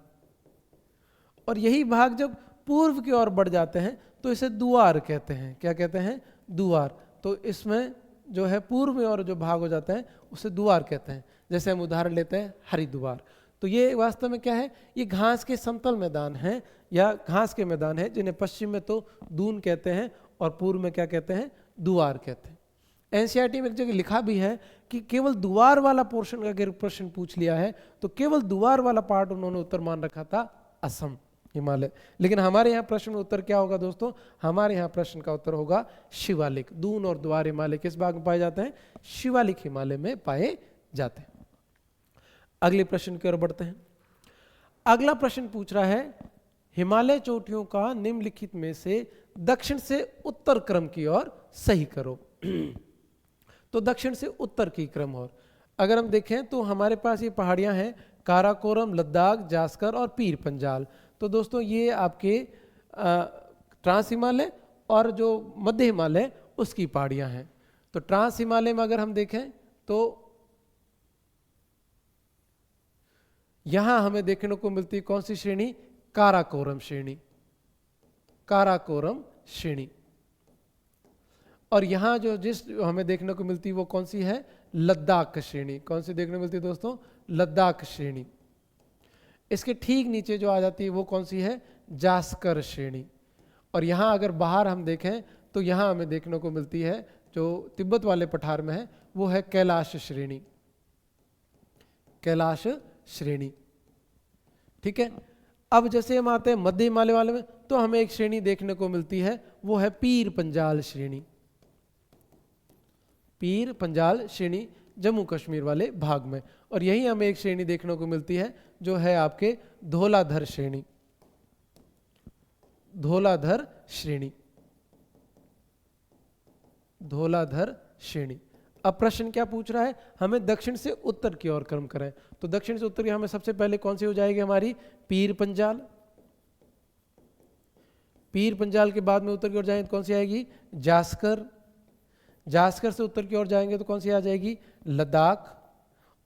और यही भाग जब पूर्व की ओर बढ़ जाते हैं तो इसे दुआर कहते हैं। क्या कहते हैं? दुआर। तो इसमें जो है पूर्व में और जो भाग हो जाते हैं उसे दुआर कहते हैं। जैसे हम उदाहरण लेते हैं हरिद्वार, तो ये वास्तव में क्या है? ये घास के समतल मैदान हैं या घास के मैदान हैं, जिन्हें पश्चिम में तो दून कहते हैं और पूर्व में क्या कहते हैं? दुआर कहते हैं। एनसीईआरटी में एक जगह लिखा भी है कि केवल दुआर वाला पोर्शन का अगर प्रश्न पूछ लिया है तो केवल दुआर वाला पार्ट उन्होंने उत्तर मान रखा था असम हिमालय। लेकिन हमारे यहाँ प्रश्न में उत्तर क्या होगा दोस्तों? हमारे यहाँ प्रश्न का उत्तर होगा शिवालिक। दून और द्वार हिमालय किस भाग में पाए जाते हैं? शिवालिक हिमालय में पाए जाते हैं। अगले प्रश्न की ओर बढ़ते हैं। अगला प्रश्न पूछ रहा है, हिमालय चोटियों का निम्नलिखित में से दक्षिण से उत्तर क्रम की ओर सही करो। तो दक्षिण से उत्तर की क्रम और अगर हम देखें तो हमारे पास ये पहाड़ियां हैं, काराकोरम, लद्दाख, जास्कर और पीर पंजाल। तो दोस्तों ये आपके ट्रांस हिमालय और जो मध्य हिमालय उसकी पहाड़ियां हैं। तो ट्रांस हिमालय में अगर हम देखें तो यहां हमें देखने को मिलती कौन सी श्रेणी? काराकोरम श्रेणी, काराकोरम श्रेणी। और यहां जो जिस हमें देखने को मिलती वो कौन सी है? लद्दाख श्रेणी। कौन सी देखने को मिलती है दोस्तों? लद्दाख श्रेणी। इसके ठीक नीचे जो आ जाती है वो कौन सी है? जास्कर श्रेणी। और यहाँ अगर बाहर हम देखें तो यहाँ हमें देखने को मिलती है जो तिब्बत वाले पठार में है वो है कैलाश श्रेणी, कैलाश श्रेणी। ठीक है, अब जैसे हम आते हैं मध्य हिमालय वाले में तो हमें एक श्रेणी देखने को मिलती है वो है पीर पंजाल श्रेणी, पीर पंजाल श्रेणी जम्मू कश्मीर वाले भाग में। और यही हमें एक श्रेणी देखने को मिलती है जो है आपके धौलाधर श्रेणी, धौलाधर श्रेणी, धौलाधर श्रेणी। अब प्रश्न क्या पूछ रहा है? हमें दक्षिण से उत्तर की ओर क्रम करें। तो दक्षिण से उत्तर की हमें सबसे पहले कौन सी हो जाएगी? हमारी पीर पंजाल। पीर पंजाल के बाद में उत्तर की ओर जाएंगे तो कौन सी आएगी? जास्कर। जास्कर से उत्तर की ओर जाएंगे तो कौन सी आ जाएगी? लद्दाख।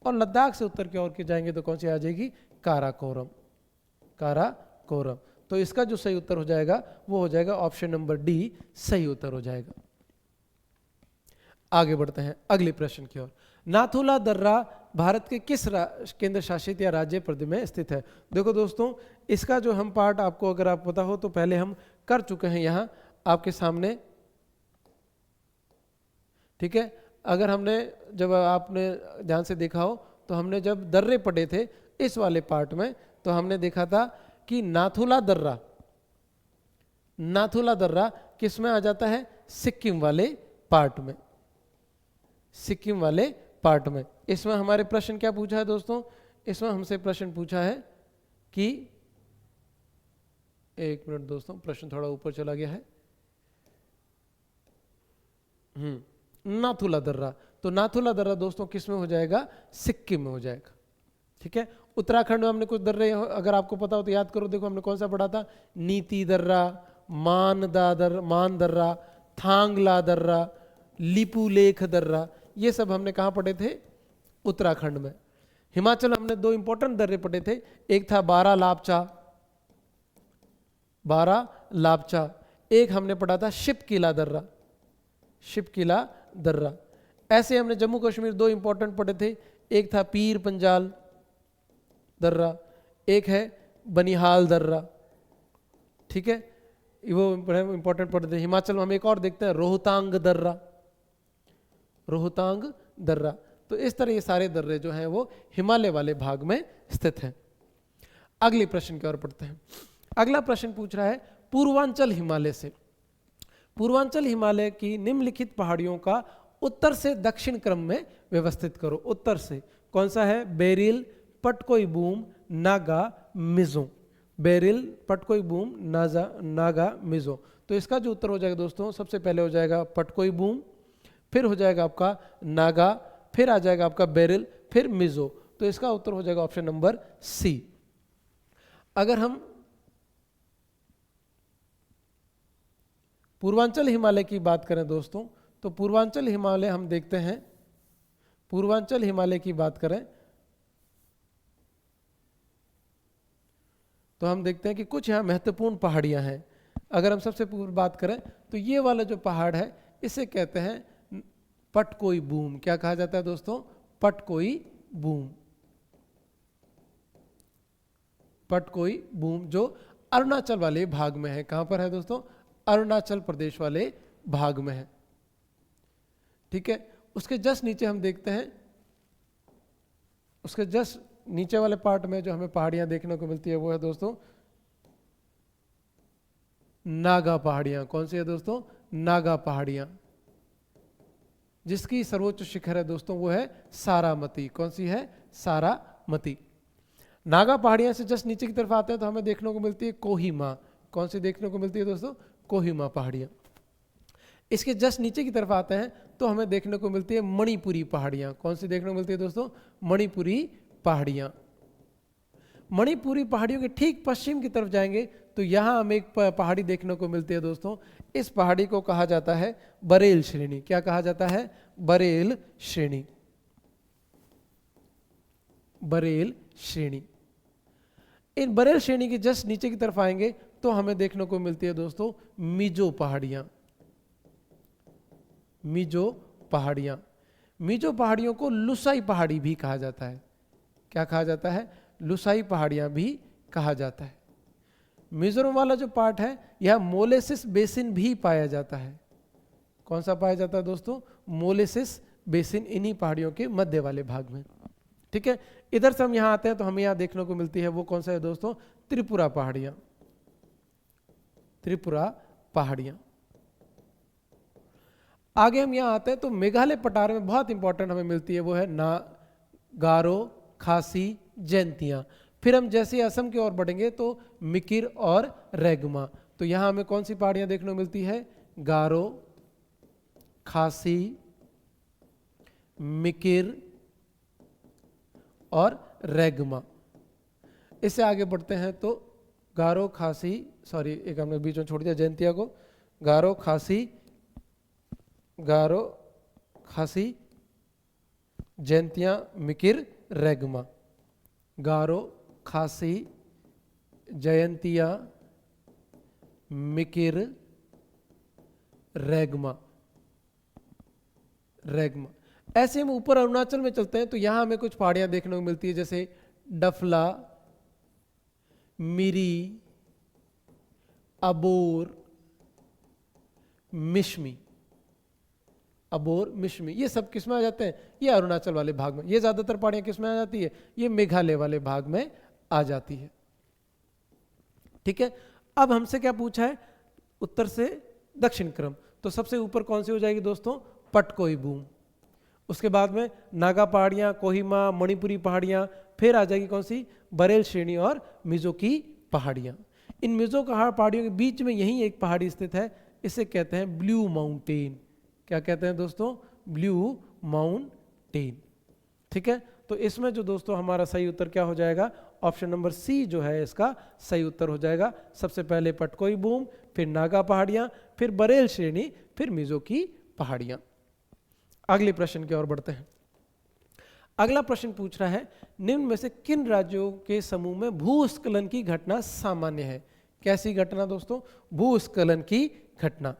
और लद्दाख से उत्तर की ओर के जाएंगे तो कौन सी आ जाएगी? काराकोरम, काराकोरम। तो इसका जो सही उत्तर हो जाएगा वो हो जाएगा ऑप्शन नंबर डी, सही उत्तर हो जाएगा। आगे बढ़ते हैं अगले प्रश्न की ओर। नाथुला दर्रा भारत के किस केंद्र शासित या राज्य प्रदेश में स्थित है? देखो दोस्तों, इसका जो हम पार्ट आपको अगर आप पता हो तो पहले हम कर चुके हैं यहाँ आपके सामने। ठीक है, अगर हमने, जब आपने ध्यान से देखा हो तो हमने जब दर्रे पढ़े थे इस वाले पार्ट में, तो हमने देखा था कि नाथुला दर्रा, नाथुला दर्रा किस में आ जाता है? सिक्किम वाले पार्ट में, सिक्किम वाले पार्ट में। इसमें हमारे प्रश्न क्या पूछा है दोस्तों? इसमें हमसे प्रश्न पूछा है कि, एक मिनट दोस्तों, प्रश्न थोड़ा ऊपर चला गया है। नाथुला दर्रा, तो नाथुला दर्रा दोस्तों किस में हो जाएगा? सिक्किम में हो जाएगा। ठीक है, उत्तराखंड में हमने कुछ दर्रे, अगर आपको पता हो तो याद करो। देखो हमने कौन सा पढ़ा था? नीति दर्रा, मान दर्रा, थांगला दर्रा, लिपुलेख दर्रा, ये सब हमने कहाँ पढ़े थे? उत्तराखंड में। हिमाचल हमने दो इंपॉर्टेंट दर्रे पढ़े थे, एक था बारा लापचा, एक हमने पढ़ा था शिपकिला दर्रा, शिपकिला दर्रा। ऐसे हमने जम्मू कश्मीर दो इंपॉर्टेंट पढ़े थे, एक था पीर पंजाल दर्रा, एक है बनिहाल दर्रा। ठीक है, वो इंपॉर्टेंट पढ़े थे। हिमाचल में हम एक और देखते हैं, रोहतांग दर्रा, रोहतांग दर्रा। तो इस तरह ये सारे दर्रे जो हैं वो हिमालय वाले भाग में स्थित हैं। अगले प्रश्न की ओर पढ़ते हैं। अगला प्रश्न पूछ रहा है पूर्वांचल हिमालय से, पूर्वांचल हिमालय की निम्नलिखित पहाड़ियों का उत्तर से दक्षिण क्रम में व्यवस्थित करो। उत्तर से कौन सा है? बेरिल, पटकोईबूम, नागा, मिजो। बेरिल, पटकोईबूम, नागा, मिजो। तो इसका जो उत्तर हो जाएगा दोस्तों, सबसे पहले हो जाएगा पटकोईबूम, फिर हो जाएगा आपका नागा, फिर आ जाएगा आपका बेरिल, फिर मिजो। तो इसका उत्तर हो जाएगा ऑप्शन नंबर सी। अगर हम पूर्वांचल हिमालय की बात करें दोस्तों, तो पूर्वांचल हिमालय हम देखते हैं, पूर्वांचल हिमालय की बात करें तो हम देखते हैं कि कुछ यहाँ महत्वपूर्ण पहाड़ियाँ हैं। अगर हम सबसे पूर्व बात करें तो ये वाला जो पहाड़ है इसे कहते हैं पटकोईबूम। क्या कहा जाता है दोस्तों? पटकोईबूम, पटकोईबूम, जो अरुणाचल वाले भाग में है। कहाँ पर है दोस्तों? अरुणाचल प्रदेश वाले भाग में है। ठीक है, उसके जस्ट नीचे हम देखते हैं, उसके जस्ट नीचे वाले पार्ट में जो हमें पहाड़ियां देखने को मिलती है वो है दोस्तों नागा पहाड़ियां। कौन सी है दोस्तों? नागा पहाड़ियां, जिसकी सर्वोच्च शिखर है दोस्तों वो है सारामती। कौन सी है? सारामती। नागा पहाड़ियां से जस्ट नीचे की तरफ आते हैं तो हमें देखने को मिलती है कोहिमा। कौन सी देखने को मिलती है दोस्तों? कोहिमा पहाड़ियां। इसके जस्ट नीचे की तरफ आते हैं तो हमें देखने को मिलती है मणिपुरी पहाड़ियां। कौन सी देखने को मिलती है दोस्तों? मणिपुरी पहाड़ियां। मणिपुरी पहाड़ियों के ठीक पश्चिम की तरफ जाएंगे तो यहां हमें एक पहाड़ी देखने को मिलती है दोस्तों। इस पहाड़ी को कहा जाता है बरेल श्रेणी। क्या कहा जाता है? बरेल श्रेणी, बरेल श्रेणी। इन बरेल श्रेणी के जस्ट नीचे की तरफ आएंगे तो हमें देखने को मिलती है दोस्तों मिजो पहाड़ियां, मिजो पहाड़ियां। मिजो पहाड़ियों को लुसाई पहाड़ी भी कहा जाता है। क्या कहा जाता है? लुसाई पहाड़ियां भी कहा जाता है। मिजोरम वाला जो पार्ट है यह मोलेसिस बेसिन भी पाया जाता है। कौन सा पाया जाता है दोस्तों? मोलेसिस बेसिन, इन्हीं पहाड़ियों के मध्य वाले भाग में। ठीक है, इधर से हम यहां आते हैं तो हमें यहां देखने को मिलती है वो कौन सा है दोस्तों? त्रिपुरा पहाड़ियां, त्रिपुरा पहाड़ियां। आगे हम यहां आते हैं तो मेघालय पठार में बहुत इंपॉर्टेंट हमें मिलती है वो है गारो, खासी, जैंतियां। फिर हम जैसे असम की ओर बढ़ेंगे तो मिकिर और रेगमा। तो यहां हमें कौन सी पहाड़ियां देखने को मिलती है? गारो, खासी, मिकिर और रेगमा। इससे आगे बढ़ते हैं तो गारो, खासी, सॉरी एक हमने बीच में छोड़ दिया जैंतिया को। गारो, खासी, गारो, खासी, जैंतिया, मिकिर, रेगमा। गारो, खासी, जयंतिया, मिकिर, रेगमा, रेगमा। ऐसे हम ऊपर अरुणाचल में चलते हैं तो यहां हमें कुछ पहाड़ियां देखने को मिलती है जैसे डफला, मिरी, अबोर, मिश्मी, अबोर, मिश्मी, ये सब किस में आ जाते हैं? ये अरुणाचल वाले भाग में। ये ज्यादातर पहाड़ियां किस में आ जाती है? ये मेघालय वाले भाग में आ जाती है। ठीक है, अब हमसे क्या पूछा है? उत्तर से दक्षिण क्रम। तो सबसे ऊपर कौन सी हो जाएगी दोस्तों? पटकोईबूम। उसके बाद में नागा पहाड़ियां, कोहिमा, मणिपुरी पहाड़ियां, फिर आ जाएगी कौन सी? बरेल श्रेणी और मिजो की पहाड़ियां। इन मिजो पहाड़ियों के बीच में यही एक पहाड़ी स्थित है, इसे कहते हैं ब्लू माउंटेन। क्या कहते हैं दोस्तों? Blue mountain. ठीक है, तो इसमें जो दोस्तों हमारा सही उत्तर क्या हो जाएगा? ऑप्शन नंबर सी जो है इसका सही उत्तर हो जाएगा। सबसे पहले पटकोईबूम, फिर नागा पहाड़ियां, फिर बरेल श्रेणी, फिर मिजो की पहाड़ियां। अगले प्रश्न की ओर बढ़ते हैं। अगला प्रश्न पूछ रहा है, निम्न में से किन राज्यों के समूह में भूस्खलन की घटना सामान्य है? कैसी घटना दोस्तों? भूस्खलन की घटना।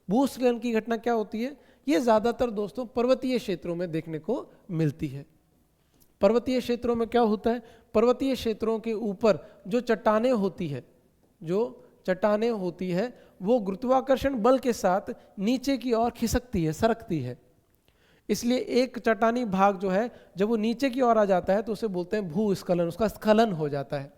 भूस्खलन की घटना क्या होती है? ये ज्यादातर दोस्तों पर्वतीय क्षेत्रों में देखने को मिलती है। पर्वतीय क्षेत्रों में क्या होता है? पर्वतीय क्षेत्रों के ऊपर जो चट्टानें होती है, वो गुरुत्वाकर्षण बल के साथ नीचे की ओर खिसकती है, सरकती है। इसलिए एक चट्टानी भाग जो है जब वो नीचे की ओर आ जाता है तो उसे बोलते हैं भूस्खलन, उसका स्खलन हो जाता है,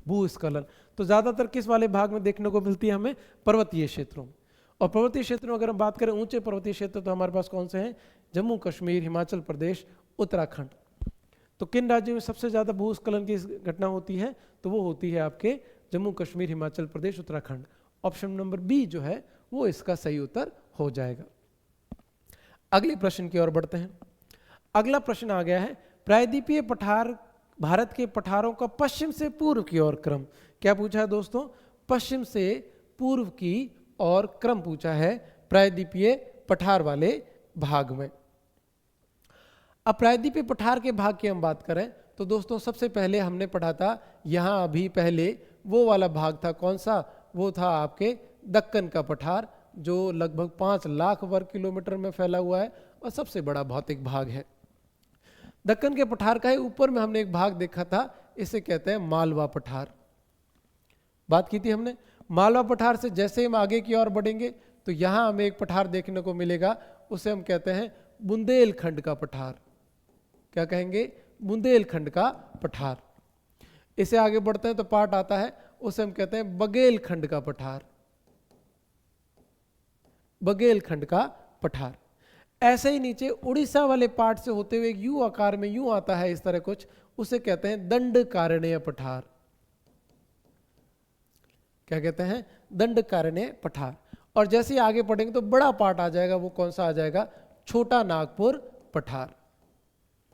भूस्खलन। तो ज्यादातर किस वाले भाग में देखने को मिलती है? हमें पर्वतीय क्षेत्रों में। और पर्वतीय क्षेत्रों में अगर हम बात करें ऊंचे पर्वतीय क्षेत्र, तो हमारे पास कौन से हैं? जम्मू कश्मीर, हिमाचल प्रदेश, उत्तराखंड। तो किन राज्यों में सबसे ज्यादा भूस्खलन की घटना होती है? तो वो होती है आपके Jammu Kashmir, Himachal Pradesh, Uttarakhand. Option number B जो है वो इसका सही उत्तर हो जाएगा। अगले प्रश्न की ओर बढ़ते हैं। अगला प्रश्न आ गया है, प्रायद्वीपीय पठार भारत के पठारों का पश्चिम से पूर्व की ओर क्रम। क्या पूछा है दोस्तों? पश्चिम से पूर्व की ओर क्रम पूछा है प्रायद्वीपीय पठार वाले भाग में। अब प्रायद्वीपीय पठार के भाग की हम बात करें तो दोस्तों सबसे पहले हमने पढ़ा था, यहां अभी पहले वो वाला भाग था, कौन सा? वो था आपके दक्कन का पठार, जो लगभग 5 लाख वर्ग किलोमीटर में फैला हुआ है और सबसे बड़ा भौतिक भाग है। दक्कन के पठार का ही ऊपर में हमने एक भाग देखा था, इसे कहते हैं मालवा पठार। बात की थी हमने। मालवा पठार से जैसे हम आगे की ओर बढ़ेंगे तो यहां हमें एक पठार देखने को मिलेगा, उसे हम कहते हैं बुंदेलखंड का पठार। क्या कहेंगे? बुंदेलखंड का पठार। इसे आगे बढ़ते हैं तो पार्ट आता है, उसे हम कहते हैं बघेलखंड का पठार, बघेलखंड का पठार। ऐसे ही नीचे उड़ीसा वाले पार्ट से होते हुए यू आकार में यूं आता है इस तरह कुछ, उसे कहते हैं दंडकारण्य पठार। क्या कहते हैं? दंडकारण्य पठार। और जैसे ही आगे पढ़ेंगे तो बड़ा पार्ट आ जाएगा, वो कौन सा आ जाएगा? छोटा नागपुर पठार,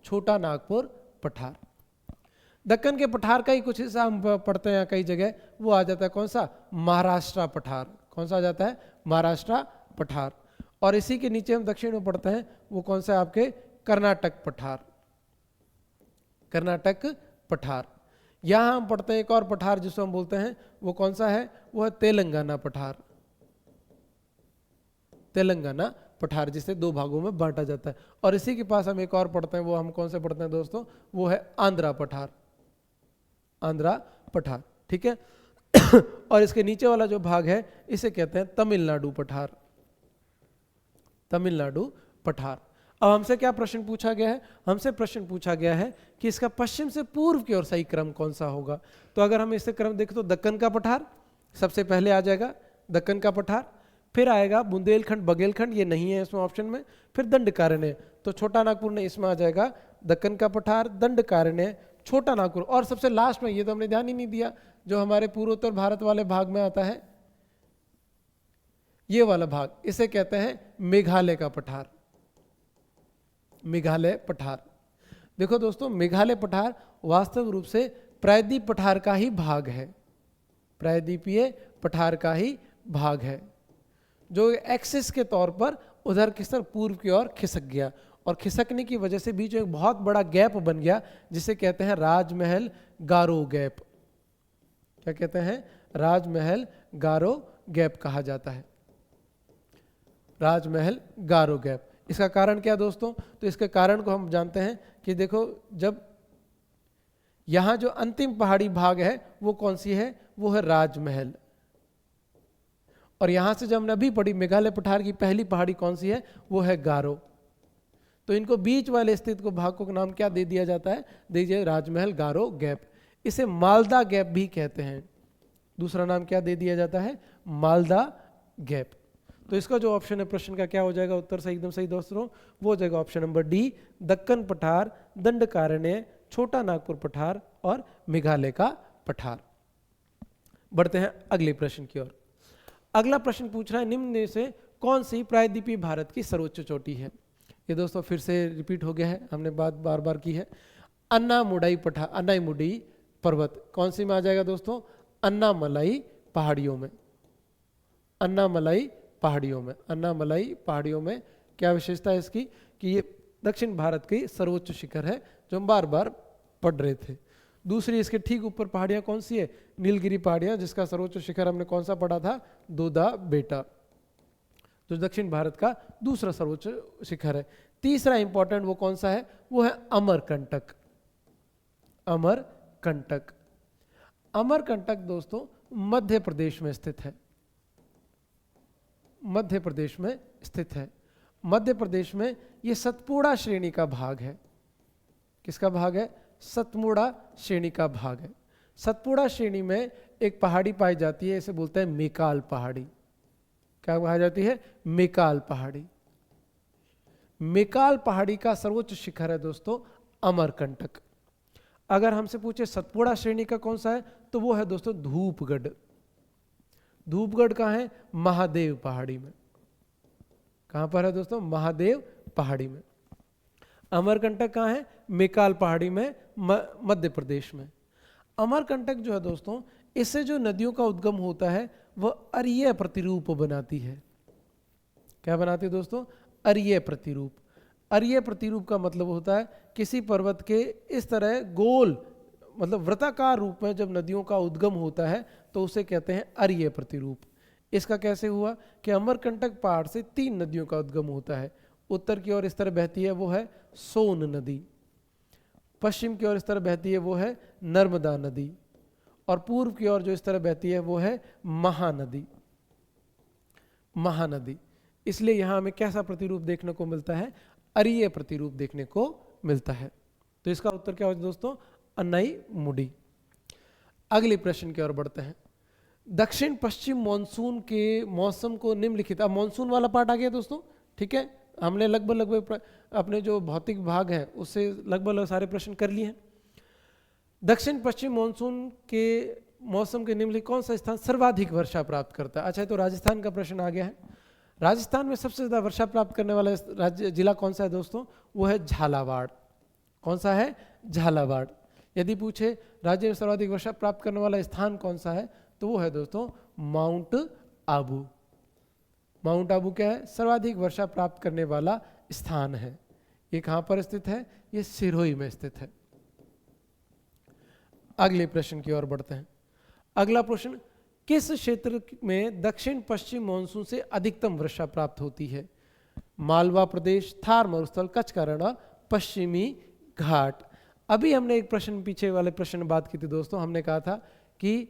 छोटा नागपुर पठार। दक्कन के पठार का ही कुछ हिस्सा हम पढ़ते हैं कई जगह, वो आ जाता है कौन सा? महाराष्ट्र पठार। कौन सा आ जाता है? महाराष्ट्र पठार। और इसी के नीचे हम दक्षिण में पढ़ते हैं, वो कौन सा? आपके कर्नाटक पठार, कर्नाटक पठार। यहां हम पढ़ते हैं एक और पठार जिसको हम बोलते हैं, वो कौन सा है? वो है तेलंगाना पठार, तेलंगाना पठार, जिसे 2 भागों में बांटा जाता है। और इसी के पास हम एक और पढ़ते हैं, वो हम कौन से पढ़ते हैं दोस्तों? वो है आंध्रा पठार, आंध्रा पठार। ठीक है और इसके नीचे वाला जो भाग है इसे कहते हैं तमिलनाडु पठार, तमिलनाडु पठार। अब हमसे क्या प्रश्न पूछा गया है? हमसे प्रश्न पूछा गया है कि इसका पश्चिम से पूर्व की ओर सही क्रम कौन सा होगा। तो अगर हम इसे क्रम देखें तो दक्कन का पठार सबसे पहले आ जाएगा, दक्कन का पठार, फिर आएगा बुंदेलखंड, बघेलखंड, ये नहीं है इसमें ऑप्शन में, फिर दंडकारण्य, तो छोटा नागपुर ने इसमें आ जाएगा, दक्कन का पठार, दंडकारण्य, छोटा नागपुर। और सबसे लास्ट में, ये तो हमने ध्यान ही नहीं दिया, जो हमारे पूर्वोत्तर भारत वाले भाग में आता है, ये वाला भाग, इसे कहते हैं मेघालय का पठार, मेघालय पठार। देखो दोस्तों, मेघालय पठार वास्तव रूप से प्रायद्वीप पठार का ही भाग है, प्रायद्वीपीय पठार का ही भाग है, जो एक्सिस के तौर पर उधर किस तरह पूर्व की ओर खिसक गया, और खिसकने की वजह से बीच में एक बहुत बड़ा गैप बन गया जिसे कहते हैं राजमहल गारो गैप। क्या कहते हैं? राजमहल गारो गैप कहा जाता है, राजमहल गारो गैप। इसका कारण क्या दोस्तों? तो इसके कारण को हम जानते हैं कि देखो, जब यहां जो अंतिम पहाड़ी भाग है वो कौन सी है? वो है राजमहल, और यहाँ से जब हमने अभी पढ़ी मेघालय पठार की पहली पहाड़ी कौन सी है, वो है गारो। तो इनको बीच वाले स्थित को भाग को नाम क्या दे दिया जाता है, दीजिए राजमहल गारो गैप। इसे मालदा गैप भी कहते हैं। दूसरा नाम क्या दे दिया जाता है, मालदा गैप। तो इसका जो ऑप्शन है प्रश्न का क्या हो जाएगा उत्तर से एकदम सही दोस्तों, वो हो जाएगा ऑप्शन नंबर डी, दक्कन पठार, दंडकारण्य, छोटा नागपुर पठार और मेघालय का पठार। बढ़ते हैं अगले प्रश्न की ओर। अगला प्रश्न पूछ रहा है निम्न में से कौन सी प्रायद्वीपीय भारत की सर्वोच्च चोटी है। ये दोस्तों फिर से रिपीट हो गया है, हमने बात बार बार की है। अन्नामुडी पर्वत कौन सी में आ जाएगा दोस्तों, अन्नामलाई पहाड़ियों में। अन्नामलाई पहाड़ियों में क्या विशेषता है इसकी कि ये दक्षिण भारत की सर्वोच्च शिखर है जो हम बार बार पढ़ रहे थे। दूसरी इसके ठीक ऊपर पहाड़ियां कौन सी है, नीलगिरी पहाड़ियां, जिसका सर्वोच्च शिखर हमने कौन सा पढ़ा था, दोदा बेटा, जो दक्षिण भारत का दूसरा सर्वोच्च शिखर है। तीसरा इंपॉर्टेंट वो कौन सा है, वो है अमरकंटक। अमरकंटक दोस्तों मध्य प्रदेश में स्थित है। मध्य प्रदेश में ये सतपुड़ा श्रेणी का भाग है। किसका भाग है, सतपुड़ा श्रेणी का भाग है। सतपुड़ा श्रेणी में एक पहाड़ी पाई जाती है, इसे बोलते हैं मेकाल पहाड़ी। क्या कहा जाती है, मेकाल पहाड़ी। मेकाल पहाड़ी का सर्वोच्च शिखर है दोस्तों अमरकंटक। अगर हमसे पूछे सतपुड़ा श्रेणी का कौन सा है, तो वो है दोस्तों धूपगढ़। धूपगढ़ कहाँ है, महादेव पहाड़ी में। कहां पर है दोस्तों, महादेव पहाड़ी में। अमरकंटक कहाँ है, मेकाल पहाड़ी में, मध्य प्रदेश में। अमरकंटक जो है दोस्तों, इससे जो नदियों का उद्गम होता है वह अरीय प्रतिरूप बनाती है। क्या बनाती है दोस्तों, अरीय प्रतिरूप। अरीय प्रतिरूप का मतलब होता है किसी पर्वत के इस तरह गोल मतलब वृत्ताकार रूप में जब नदियों का उद्गम होता है तो उसे कहते हैं अरीय प्रतिरूप। इसका कैसे हुआ कि अमरकंटक पहाड़ से 3 नदियों का उद्गम होता है। उत्तर की ओर इस तरह बहती है वो है सोन नदी, पश्चिम की ओर इस तरह बहती है वो है नर्मदा नदी, और पूर्व की ओर जो इस तरह बहती है वो है महानदी। इसलिए यहां हमें कैसा प्रतिरूप देखने को मिलता है, अरीय प्रतिरूप देखने को मिलता है। तो इसका उत्तर क्या होगा दोस्तों, अन्नाईमुडी। अगले प्रश्न की ओर बढ़ते हैं। दक्षिण पश्चिम मानसून के मौसम को निम्नलिखित, अब मानसून वाला पार्ट आ गया दोस्तों, ठीक है। हमने लगभग अपने जो भौतिक भाग है उससे लगभग सारे प्रश्न कर लिए हैं। दक्षिण पश्चिम मानसून के मौसम के निम्नलिखित कौन सा स्थान सर्वाधिक वर्षा प्राप्त करता है। अच्छा, तो राजस्थान का प्रश्न आ गया है। राजस्थान में सबसे ज्यादा वर्षा प्राप्त करने वाला राज्य जिला कौन सा है दोस्तों, वो है झालावाड़। कौन सा है, झालावाड़। यदि पूछे राज्य में सर्वाधिक वर्षा प्राप्त करने वाला स्थान कौन सा है, तो वो है दोस्तों माउंट आबू। माउंट आबू क्या है, सर्वाधिक वर्षा प्राप्त करने वाला स्थान है। ये कहां पर स्थित है, ये सिरोही में स्थित है। अगले प्रश्न की ओर बढ़ते हैं। अगला प्रश्न, किस क्षेत्र में दक्षिण पश्चिम मानसून से अधिकतम वर्षा प्राप्त होती है। मालवा प्रदेश, थार मरुस्थल, कच्छ का रण, पश्चिमी घाट। अभी हमने एक प्रश्न पीछे वाले प्रश्न में बात की थी दोस्तों, हमने कहा था कि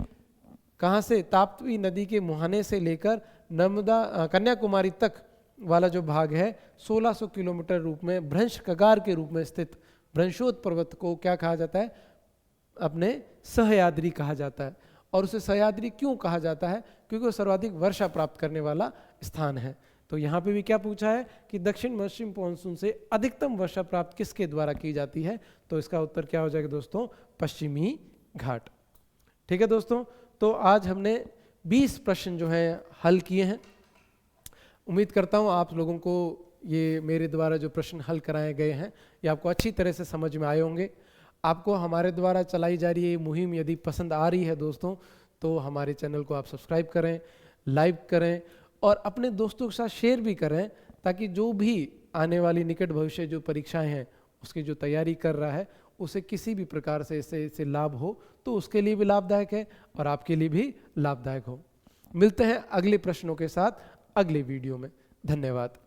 कहां से, ताप्ती नदी के मुहाने से लेकर नर्मदा कन्याकुमारी तक वाला जो भाग है 1600 किलोमीटर रूप में भ्रंश कगार के रूप में स्थित भ्रंशोद पर्वत को क्या कहा जाता है, अपने सह्याद्री कहा जाता है। और उसे सह्याद्री क्यों कहा जाता है, क्योंकि वो सर्वाधिक वर्षा प्राप्त करने वाला स्थान है। तो यहाँ पे भी क्या पूछा है कि दक्षिण पश्चिम मानसून से अधिकतम वर्षा प्राप्त किसके द्वारा की जाती है, तो इसका उत्तर क्या हो जाएगा दोस्तों, पश्चिमी घाट। ठीक है दोस्तों, तो आज हमने 20 प्रश्न जो हैं हल किए हैं। उम्मीद करता हूँ आप लोगों को ये मेरे द्वारा जो प्रश्न हल कराए गए हैं ये आपको अच्छी तरह से समझ में आए होंगे। आपको हमारे द्वारा चलाई जा रही ये मुहिम यदि पसंद आ रही है दोस्तों, तो हमारे चैनल को आप सब्सक्राइब करें, लाइक करें और अपने दोस्तों के साथ शेयर भी करें, ताकि जो भी आने वाली निकट भविष्य जो परीक्षाएं हैं उसकी जो तैयारी कर रहा है उसे किसी भी प्रकार से इससे लाभ हो, तो उसके लिए भी लाभदायक है और आपके लिए भी लाभदायक हो। मिलते हैं अगले प्रश्नों के साथ अगले वीडियो में। धन्यवाद।